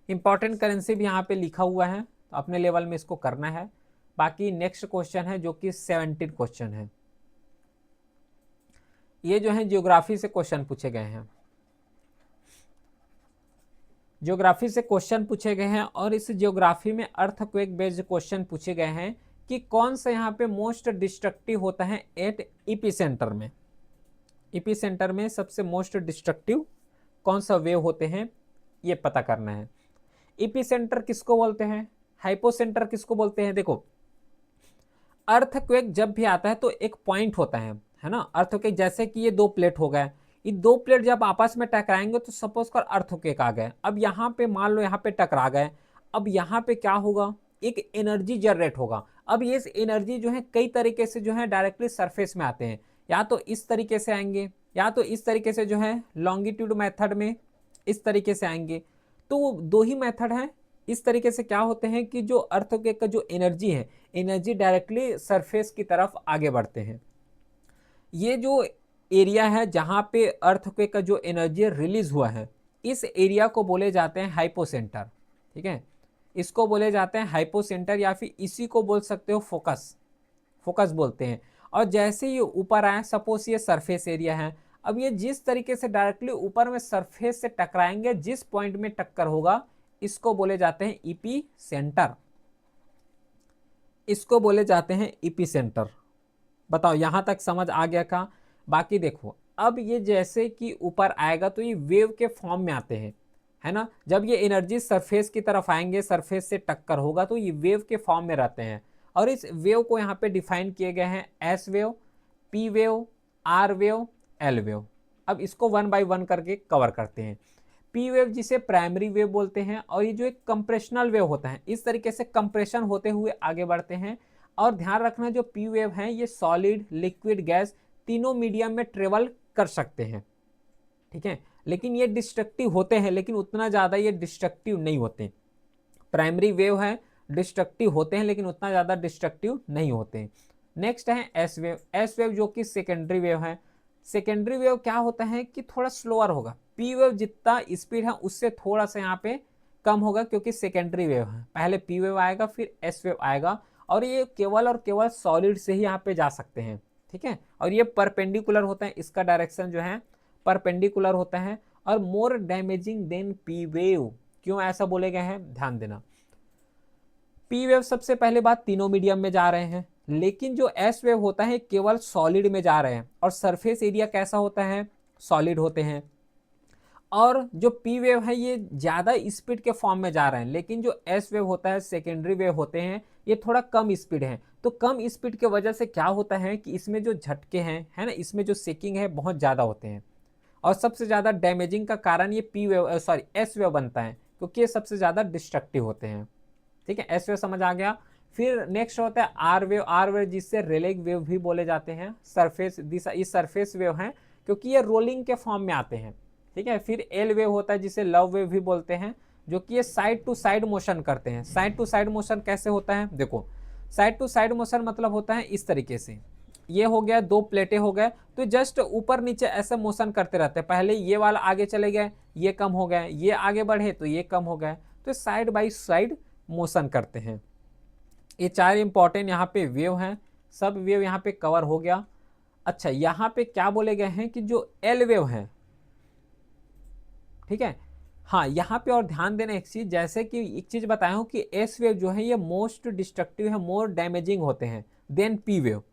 इंपॉर्टेंट करेंसी भी यहाँ पे लिखा हुआ है, तो अपने लेवल में इसको करना है। बाकी नेक्स्ट क्वेश्चन है जो कि 17 क्वेश्चन है। ये जो है ज्योग्राफी से क्वेश्चन पूछे गए हैं। ज्योग्राफी से क्वेश्चन पूछे गए हैं, और इस ज्योग्राफी में अर्थक्वेक बेस्ड क्वेश्चन पूछे गए हैं कि कौन सा यहाँ पे मोस्ट डिस्ट्रक्टिव होता है एट इपी सेंटर में। इपी सेंटर में सबसे मोस्ट डिस्ट्रक्टिव कौन सा वेव होते हैं ये पता करना है। इपी सेंटर किसको बोलते हैं, हाइपो सेंटर किसको बोलते हैं। देखो, अर्थक्वेक जब भी आता है तो एक पॉइंट होता है ना। अर्थक्वेक जैसे कि ये दो प्लेट हो गए, ये दो प्लेट जब आपस में टकराएंगे तो सपोज कर अर्थक्वेक आ गए। अब यहाँ पे मान लो यहाँ पे टकरा गए, अब यहाँ पे क्या होगा, एक एनर्जी जनरेट होगा। अब ये एनर्जी जो है कई तरीके से जो है डायरेक्टली सरफेस में आते हैं, या तो इस तरीके से आएंगे, या तो इस तरीके से जो है लॉन्गिट्यूड मेथड में इस तरीके से आएंगे। तो दो ही मेथड है। इस तरीके से क्या होते हैं कि जो अर्थक्वेक का जो एनर्जी है, एनर्जी डायरेक्टली सरफेस की तरफ आगे बढ़ते हैं। ये जो एरिया है जहां पे अर्थक्वेक का जो एनर्जी रिलीज हुआ है, इस एरिया को बोले जाते हैं हाइपोसेंटर, ठीक है। इसको बोले जाते हैं हाइपोसेंटर, या फिर इसी को बोल सकते हो फोकस, फोकस बोलते हैं। और जैसे ये ऊपर आए, सपोज ये सरफेस एरिया है, अब ये जिस तरीके से डायरेक्टली ऊपर में सरफेस से टकराएंगे, जिस पॉइंट में टक्कर होगा, इसको बोले जाते हैं ईपी सेंटर, इसको बोले जाते हैं ईपी सेंटर। बताओ यहां तक समझ आ गया का। बाकी देखो, अब ये जैसे कि ऊपर आएगा तो ये वेव के फॉर्म में आते हैं, है ना। जब ये एनर्जी सरफेस की तरफ आएंगे, सरफेस से टक्कर होगा, तो ये वेव के फॉर्म में रहते हैं। और इस वेव को यहाँ पे डिफाइन किए गए हैं S wave, P wave, R wave, L wave. अब इसको वन बाय वन करके कवर करते हैं। पी वेव जिसे प्राइमरी वेव बोलते हैं, और ये जो एक कंप्रेशनल वेव होता है, इस तरीके से कंप्रेशन होते हुए आगे बढ़ते हैं। और ध्यान रखना, जो पी वेव है ये सॉलिड, लिक्विड, गैस तीनों मीडियम में ट्रेवल कर सकते हैं, ठीक है। लेकिन ये डिस्ट्रक्टिव होते हैं, लेकिन उतना ज़्यादा ये डिस्ट्रक्टिव नहीं होते। प्राइमरी वेव है, डिस्ट्रक्टिव होते हैं, लेकिन उतना ज़्यादा डिस्ट्रक्टिव नहीं होते। नेक्स्ट है एस वेव। एस वेव जो कि सेकेंडरी वेव है। सेकेंडरी वेव क्या होता है कि थोड़ा स्लोअर होगा, पी वेव जितना स्पीड है उससे थोड़ा सा यहाँ पे कम होगा, क्योंकि सेकेंडरी वेव है। पहले पी वेव आएगा, फिर एस वेव आएगा, और ये केवल और केवल सॉलिड से ही यहाँ पे जा सकते हैं, ठीक है। और ये परपेंडिकुलर होता है, इसका डायरेक्शन जो है परपेंडिकुलर होता है, और मोर डैमेजिंग देन पी वेव। क्यों ऐसा बोले गए हैं, ध्यान देना। पी वेव सबसे पहले बात तीनों मीडियम में जा रहे हैं, लेकिन जो एस वेव होता है केवल सॉलिड में जा रहे हैं, और सरफेस एरिया कैसा होता है, सॉलिड होते हैं। और जो पी वेव है ये ज्यादा स्पीड के फॉर्म में जा रहे हैं, लेकिन जो एस वेव होता है, सेकेंडरी वेव होते हैं, ये थोड़ा कम स्पीड है। तो कम स्पीड की वजह से क्या होता है कि इसमें जो झटके हैं, है ना, इसमें जो सेकिंग है बहुत ज्यादा होते हैं, और सबसे ज्यादा डैमेजिंग का कारण ये P wave sorry S wave बनता है, क्योंकि ये सबसे ज्यादा डिस्ट्रक्टिव होते हैं, ठीक है। एस वेव समझ आ गया। फिर नेक्स्ट होता है आर वेव। आर वेव जिससे रेलेग वेव भी बोले जाते हैं। सरफेस इस सरफेस वेव हैं, क्योंकि ये रोलिंग के फॉर्म में आते हैं, ठीक है। फिर एल वेव होता है जिसे लव वेव भी बोलते हैं, जो कि ये साइड टू साइड मोशन करते हैं। साइड टू साइड मोशन कैसे होता है, देखो, साइड टू साइड मोशन मतलब होता है इस तरीके से, ये हो गया, दो प्लेटें हो गए, तो जस्ट ऊपर नीचे ऐसे मोशन करते रहते हैं। पहले ये वाला आगे चले गए, ये कम हो गए, ये आगे बढ़े तो ये कम हो गए, तो साइड बाई साइड मोशन करते हैं। ये चार इंपॉर्टेंट यहाँ पे वेव हैं, सब वेव यहाँ पे कवर हो गया। अच्छा, यहाँ पे क्या बोले गए हैं कि जो एल वेव है, ठीक है, हाँ, यहाँ पे और ध्यान देना एक चीज, जैसे कि एक चीज बताया हूँ कि एस वेव जो है ये मोस्ट डिस्ट्रक्टिव है, मोर डैमेजिंग होते हैं देन पी वेव,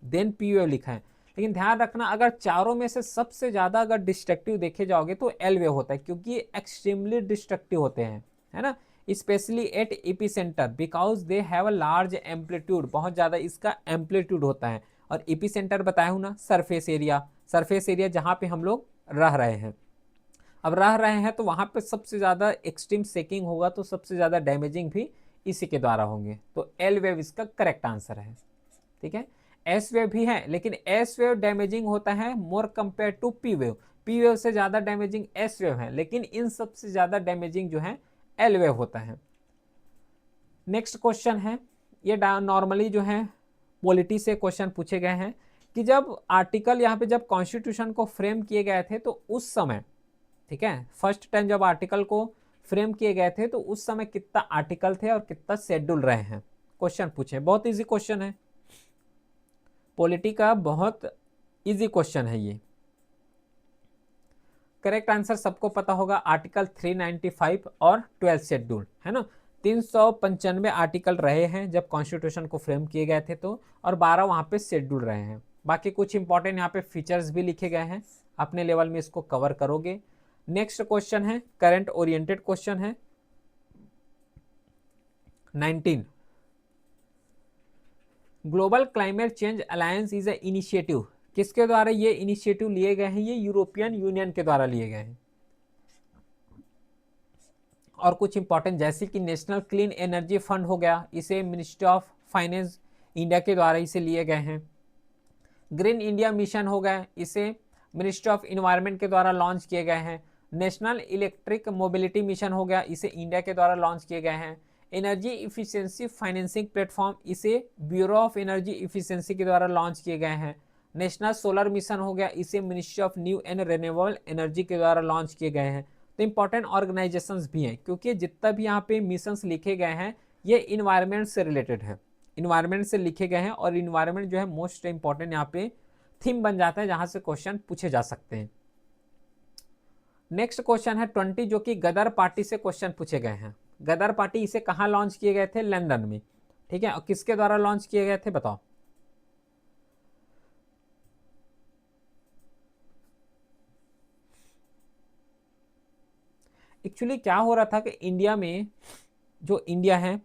लिखा है। लेकिन ध्यान रखना, अगर चारों में से सबसे ज्यादा अगर डिस्ट्रक्टिव देखे जाओगे तो एल वेव होता है, क्योंकि ये एक्सट्रीमली डिस्ट्रक्टिव होते हैं, है ना, specially at epicentre, because they have a large amplitude, बहुत ज्यादा इसका एम्पलीट्यूड होता है। और एपी सेंटर बताया हूँ ना, सरफेस एरिया, सरफेस एरिया जहाँ पे हम लोग रह रहे हैं, अब रह रहे हैं तो वहां पे सबसे ज्यादा एक्सट्रीम सेकिंग होगा, तो सबसे ज्यादा डैमेजिंग भी इसी के द्वारा होंगे। तो एल वेव इसका करेक्ट आंसर है, ठीक है। एस वेव भी है, लेकिन एस वेव डैमेजिंग होता है more compare to P wave, P wave से ज्यादा डैमेजिंग एस वेव है, लेकिन इन सबसे ज्यादा डैमेजिंग जो है एल वेव होता है। नेक्स्ट क्वेश्चन है, ये नॉर्मली जो है पॉलिटी से क्वेश्चन पूछे गए हैं कि जब आर्टिकल यहाँ पे जब कॉन्स्टिट्यूशन को फ्रेम किए गए थे तो उस समय, ठीक है, फर्स्ट टाइम जब आर्टिकल को फ्रेम किए गए थे तो उस समय कितना आर्टिकल थे और कितना शेड्यूल रहे हैं, क्वेश्चन पूछे। बहुत इजी क्वेश्चन है, पॉलिटी का बहुत इजी क्वेश्चन है ये। करेक्ट आंसर सबको पता होगा, आर्टिकल 395 और 12 शेड्यूल, है ना। 395 आर्टिकल रहे हैं जब कॉन्स्टिट्यूशन को फ्रेम किए गए थे तो, और 12 वहां पे शेड्यूल रहे हैं। बाकी कुछ इंपॉर्टेंट यहाँ पे फीचर्स भी लिखे गए हैं, अपने लेवल में इसको कवर करोगे। नेक्स्ट क्वेश्चन है करंट ओरिएंटेड क्वेश्चन है 19, global climate change alliance is a initiative, किसके द्वारा ये इनिशिएटिव लिए गए हैं, ये यूरोपियन यूनियन के द्वारा लिए गए हैं। और कुछ इंपॉर्टेंट जैसे कि नेशनल क्लीन एनर्जी फंड हो गया, इसे मिनिस्ट्री ऑफ फाइनेंस इंडिया के द्वारा इसे लिए गए हैं। ग्रीन इंडिया मिशन हो गया, इसे मिनिस्ट्री ऑफ इन्वायरमेंट के द्वारा लॉन्च किए गए हैं। नेशनल इलेक्ट्रिक मोबिलिटी मिशन हो गया, इसे इंडिया के द्वारा लॉन्च किए गए हैं। एनर्जी इफिशिएंसी फाइनेंसिंग प्लेटफॉर्म, इसे ब्यूरो ऑफ एनर्जी इफिशिएंसी के द्वारा लॉन्च किए गए हैं। नेशनल सोलर मिशन हो गया, इसे ministry of new and renewable energy के द्वारा लॉन्च किए गए हैं। तो इंपॉर्टेंट ऑर्गेनाइजेशंस भी हैं, क्योंकि जितना भी यहाँ पे मिशंस लिखे गए हैं ये इन्वायरमेंट से रिलेटेड है, इन्वायरमेंट से लिखे गए हैं, और इन्वायरमेंट जो है मोस्ट इंपॉर्टेंट यहाँ पे थीम बन जाता है जहां से क्वेश्चन पूछे जा सकते हैं। नेक्स्ट क्वेश्चन है 20, जो कि गदर पार्टी से क्वेश्चन पूछे गए हैं। गदर पार्टी इसे कहां लॉन्च किए गए थे, लंदन में, ठीक है। और किसके द्वारा लॉन्च किए गए थे बताओ, एक्चुअली क्या हो रहा था कि इंडिया में, जो इंडिया है,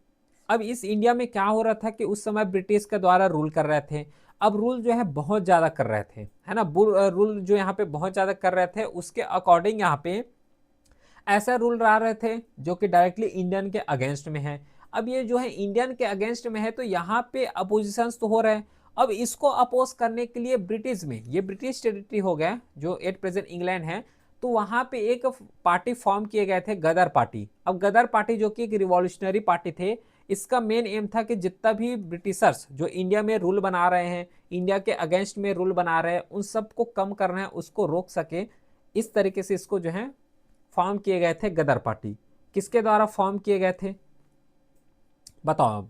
अब इस इंडिया में क्या हो रहा था कि उस समय ब्रिटिश के द्वारा रूल कर रहे थे। अब रूल जो है बहुत ज्यादा कर रहे थे, है ना, रूल जो यहाँ पे बहुत ज्यादा कर रहे थे, उसके अकॉर्डिंग यहाँ पे ऐसा रूल ला रहे थे जो कि डायरेक्टली इंडियन के अगेंस्ट में है। अब ये जो है इंडियन के अगेंस्ट में है, तो यहाँ पे अपोजिशन तो हो रहे हैं। अब इसको अपोज करने के लिए ब्रिटिश में, ये ब्रिटिश टेरिटरी हो गया जो एट प्रेजेंट इंग्लैंड है, तो वहां पे एक पार्टी फॉर्म किए गए थे, गदर पार्टी। अब गदर पार्टी जो कि एक रिवॉल्यूशनरी पार्टी थे, इसका मेन एम था कि जितना भी ब्रिटिशर्स जो इंडिया में रूल बना रहे हैं, इंडिया के अगेंस्ट में रूल बना रहे हैं, उन सबको कम करना है, उसको रोक सके, इस तरीके से इसको जो है फॉर्म किए गए थे गदर पार्टी। किसके द्वारा फॉर्म किए गए थे बताओ अब,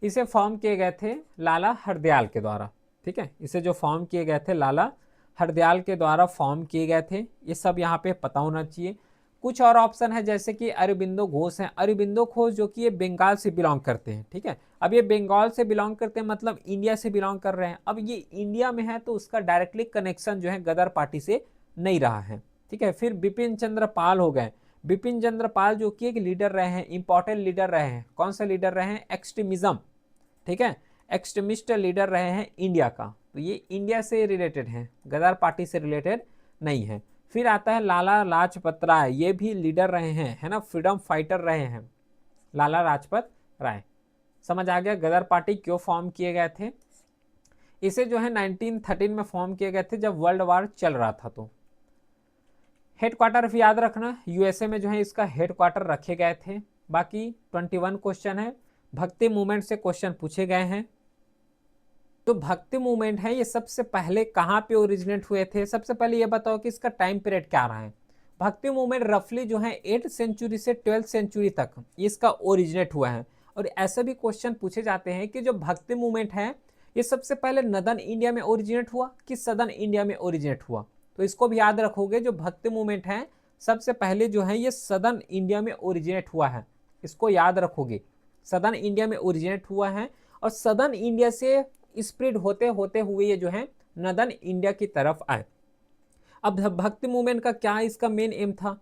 इसे फॉर्म किए गए थे लाला हरदयाल के द्वारा। ठीक है, इसे जो फॉर्म किए गए थे लाला हरदयाल के द्वारा फॉर्म किए गए थे, ये सब यहाँ पे पता होना चाहिए। कुछ और ऑप्शन है जैसे कि अरबिंदो घोष हैं, अरबिंदो घोष जो कि ये बंगाल से बिलोंग करते हैं। ठीक है, अब ये बंगाल से बिलोंग करते हैं मतलब इंडिया से बिलोंग कर रहे हैं। अब ये इंडिया में है तो उसका डायरेक्टली कनेक्शन जो है गदर पार्टी से नहीं रहा है। ठीक है, फिर बिपिन चंद्र पाल हो गए। बिपिन चंद्र पाल जो कि एक लीडर रहे हैं, इंपॉर्टेंट लीडर रहे हैं। कौन सा लीडर रहे हैं? एक्सट्रीमिज्म। ठीक है, एक्सट्रीमिस्ट लीडर रहे हैं इंडिया का, तो ये इंडिया से रिलेटेड है, गदर पार्टी से रिलेटेड नहीं है। फिर आता है लाला लाजपत राय, ये भी लीडर रहे हैं, है ना, फ्रीडम फाइटर रहे हैं लाला लाजपत राय। समझ आ गया गदर पार्टी क्यों फॉर्म किए गए थे। इसे जो है 1913 में फॉर्म किए गए थे जब वर्ल्ड वार चल रहा था। तो हेडक्वार्टर भी याद रखना, यूएसए में जो है इसका हेडक्वार्टर रखे गए थे। बाकी 21 क्वेश्चन है, भक्ति मूवमेंट से क्वेश्चन पूछे गए हैं। तो भक्ति मूवमेंट है ये सबसे पहले कहाँ पे ओरिजिनेट हुए थे? सबसे पहले ये बताओ कि इसका टाइम पीरियड क्या रहा है। भक्ति मूवमेंट रफली जो है 8th सेंचुरी से 12th सेंचुरी तक इसका ओरिजिनेट हुआ है। और ऐसे भी क्वेश्चन पूछे जाते हैं कि जो भक्ति मूवमेंट है ये सबसे पहले नॉर्दर्न इंडिया में ओरिजिनेट हुआ कि सदर्न इंडिया में ओरिजिनेट हुआ। तो इसको भी याद रखोगे, जो भक्ति मूवमेंट है सबसे पहले जो है ये सदर्न इंडिया में ओरिजिनेट हुआ है, इसको याद रखोगे, सदर्न इंडिया में ओरिजिनेट हुआ है। और सदर्न इंडिया से स्प्रेड होते होते हुए ये जो है नॉर्दर्न इंडिया की तरफ आए। अब भक्ति मूवमेंट का क्या इसका मेन एम था?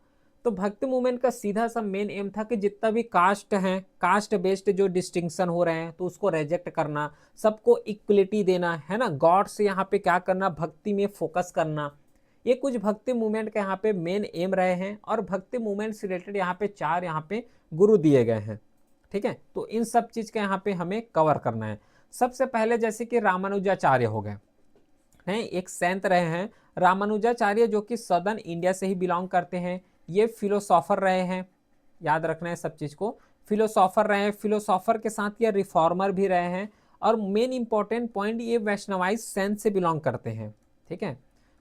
तो भक्ति मूवमेंट का सीधा सा मेन एम था कि जितना भी कास्ट है, कास्ट बेस्ड जो डिस्टिंक्शन हो रहे हैं तो उसको रिजेक्ट करना, सबको इक्वलिटी देना, है ना, गॉड से यहाँ पे क्या करना, भक्ति में फोकस करना। ये कुछ भक्ति मूवमेंट के यहाँ पे मेन एम रहे हैं। और भक्ति मूवमेंट से रिलेटेड यहाँ पे 4 यहाँ पे गुरु दिए गए हैं। ठीक है, तो इन सब चीज के यहाँ पे हमें कवर करना है। सबसे पहले जैसे कि रामानुजाचार्य हो गए हैं, एक संत रहे हैं रामानुजाचार्य जो कि सदर्न इंडिया से ही बिलोंग करते हैं। ये फिलोसॉफर रहे हैं, याद रखना है सब चीज को, फिलोसॉफर रहे हैं। फिलोसॉफर के साथ ये रिफॉर्मर भी रहे हैं। और मेन इंपॉर्टेंट पॉइंट, ये वैष्णवाइज संत से बिलोंग करते हैं। ठीक है,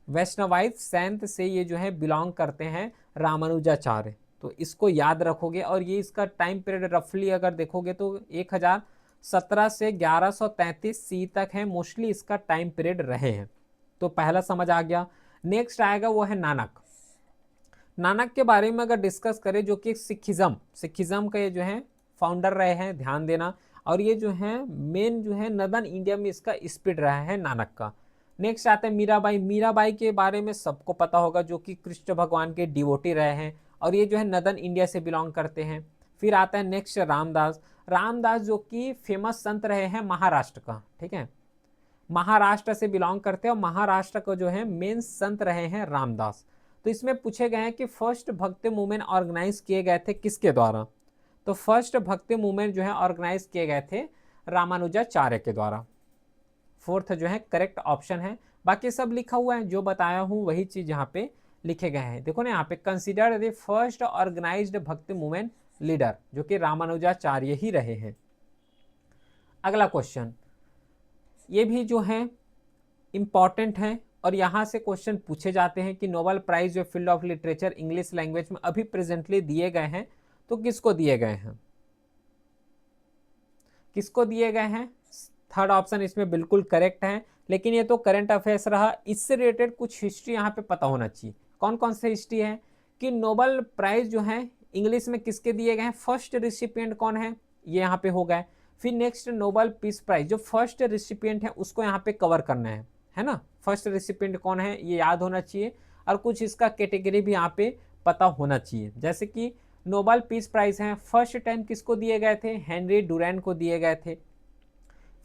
वैष्णवाइज संत से ये जो है बिलोंग करते हैं रामानुजाचार्य। तो इसको याद रखोगे। और ये इसका टाइम पीरियड रफली अगर देखोगे तो 1017 से 1133 सी तक है, मोस्टली इसका टाइम पीरियड रहे हैं। तो पहला समझ आ गया। नेक्स्ट आएगा वो है नानक। नानक के बारे में अगर डिस्कस करें, जो कि सिखिज्म का ये जो है फाउंडर रहे हैं, ध्यान देना। और ये जो है मेन जो है नॉर्दर्न इंडिया में इसका स्प्रेड रहा है नानक का। नेक्स्ट आता है मीराबाई। मीराबाई के बारे में सबको पता होगा, जो कि कृष्ण भगवान के डिवोटी रहे हैं। और ये जो है नॉर्दर्न इंडिया से बिलोंग करते हैं। फिर आता है नेक्स्ट रामदास। रामदास जो कि फेमस संत रहे हैं महाराष्ट्र का। ठीक है, महाराष्ट्र से बिलोंग करते हैं और महाराष्ट्र को जो है मेन संत रहे हैं रामदास। तो इसमें पूछे गए हैं कि फर्स्ट भक्ति मूवमेंट ऑर्गेनाइज किए गए थे किसके द्वारा? तो फर्स्ट भक्ति मूवमेंट जो है ऑर्गेनाइज किए गए थे रामानुजाचार्य के द्वारा। फोर्थ जो है करेक्ट ऑप्शन है। बाकी सब लिखा हुआ है, जो बताया हूं वही चीज यहाँ पे लिखे गए हैं। देखो ना यहाँ पे, कंसिडर द फर्स्ट ऑर्गेनाइज्ड भक्ति मूवमेंट लीडर, जो कि रामानुजाचार्य ही रहे हैं। अगला क्वेश्चन, ये भी जो है इंपॉर्टेंट है और यहां से क्वेश्चन पूछे जाते हैं कि नोबेल प्राइज जो field of literature English language में अभी प्रेजेंटली दिए गए हैं, तो किसको दिए गए हैं? किसको दिए गए हैं? थर्ड ऑप्शन इसमें बिल्कुल करेक्ट है। लेकिन ये तो करंट अफेयर्स रहा, इससे रिलेटेड कुछ हिस्ट्री यहाँ पे पता होना चाहिए। कौन कौन से हिस्ट्री है कि नोबेल प्राइज जो है इंग्लिश में किसके दिए गए हैं, फर्स्ट रिसिपिएंट कौन है, ये यहाँ पे हो गए। फिर नेक्स्ट नोबेल पीस प्राइज जो फर्स्ट रिसिपिएंट है उसको यहाँ पे कवर करना है ना, फर्स्ट रिसिपिएंट कौन है ये याद होना चाहिए। और कुछ इसका कैटेगरी भी यहाँ पे पता होना चाहिए। जैसे कि नोबेल पीस प्राइज है, फर्स्ट टाइम किसको दिए गए थे, हेनरी डुरैन को दिए गए थे।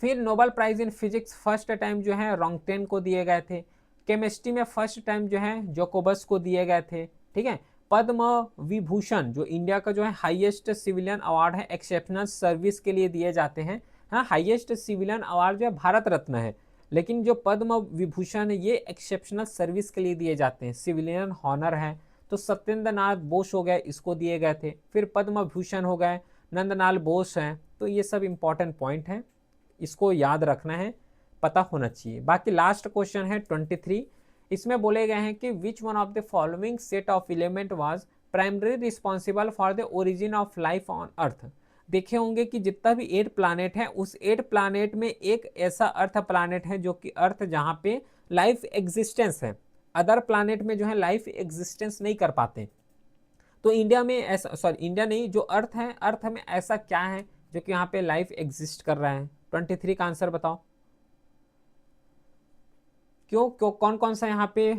फिर Nobel prize in physics first time जो है रॉन्गटेन को दिए गए थे। केमिस्ट्री में फर्स्ट टाइम जो है जोकोबस को दिए गए थे। ठीक है, पद्म विभूषण जो इंडिया का जो है हाईएस्ट सिविलियन अवार्ड है, एक्सेप्शनल सर्विस के लिए दिए जाते हैं। हाँ, हाईएस्ट सिविलियन अवार्ड जो है भारत रत्न है, लेकिन जो पद्म विभूषण है ये एक्सेप्शनल सर्विस के लिए दिए जाते हैं, सिविलियन हॉनर है। तो सत्येंद्र नाथ बोस हो गए, इसको दिए गए थे। फिर पद्म भूषण हो गए, नंदलाल बोस हैं। तो ये सब इंपॉर्टेंट पॉइंट है, इसको याद रखना है, पता होना चाहिए। बाकी लास्ट क्वेश्चन है 23, इसमें बोले गए हैं कि which one of the following set of element was primary responsible for the origin of life on earth. देखे होंगे कि जितना भी 8 प्लानेट है उस 8 प्लानेट में एक ऐसा अर्थ प्लानेट है जो कि अर्थ जहाँ पे लाइफ एग्जिस्टेंस है, अदर प्लानेट में जो है लाइफ एग्जिस्टेंस नहीं कर पाते। तो इंडिया में ऐसा, सॉरी इंडिया नहीं, जो अर्थ है, अर्थ में ऐसा क्या है जो कि यहाँ पे लाइफ एग्जिस्ट कर रहा है? 23 का आंसर बताओ। क्यों क्यों कौन कौन सा यहाँ पे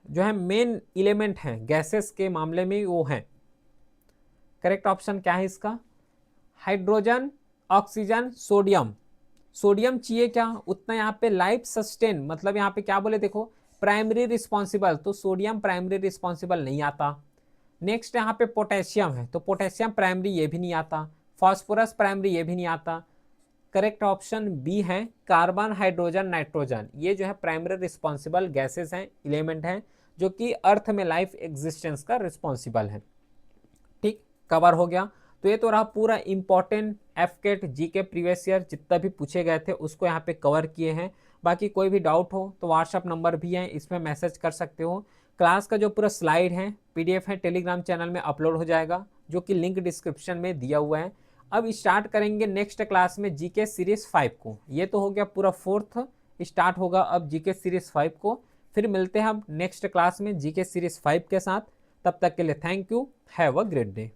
जो है मेन एलिमेंट है गैसेस के मामले में वो है? करेक्ट ऑप्शन क्या है इसका? Hydrogen, oxygen, sodium. सोडियम चाहिए क्या? उतना यहाँ पे लाइफ सस्टेन, मतलब यहाँ पे क्या बोले देखो, प्राइमरी रिस्पॉन्सिबल, तो सोडियम प्राइमरी रिस्पॉन्सिबल नहीं आता। नेक्स्ट यहाँ पे पोटेशियम है, तो पोटेशियम प्राइमरी ये भी नहीं आता। फॉस्फोरस प्राइमरी ये भी नहीं आता। करेक्ट ऑप्शन बी है कार्बन, हाइड्रोजन, नाइट्रोजन, ये जो है प्राइमरी रिस्पॉन्सिबल गैसेस हैं, एलिमेंट हैं, जो कि अर्थ में लाइफ एग्जिस्टेंस का रिस्पॉन्सिबल है। ठीक, कवर हो गया। तो ये तो रहा पूरा इंपॉर्टेंट एफकेट जीके प्रीवियस ईयर जितना भी पूछे गए थे उसको यहाँ पे कवर किए हैं। बाकी कोई भी डाउट हो तो व्हाट्सअप नंबर भी है, इसमें मैसेज कर सकते हो। क्लास का जो पूरा स्लाइड है पीडीएफ है टेलीग्राम चैनल में अपलोड हो जाएगा, जो कि लिंक डिस्क्रिप्शन में दिया हुआ है। अब स्टार्ट करेंगे नेक्स्ट क्लास में जीके सीरीज 5 को। ये तो हो गया पूरा फोर्थ, स्टार्ट होगा अब जीके सीरीज 5 को। फिर मिलते हैं हम नेक्स्ट क्लास में जीके सीरीज 5 के साथ। तब तक के लिए thank you, have a great day.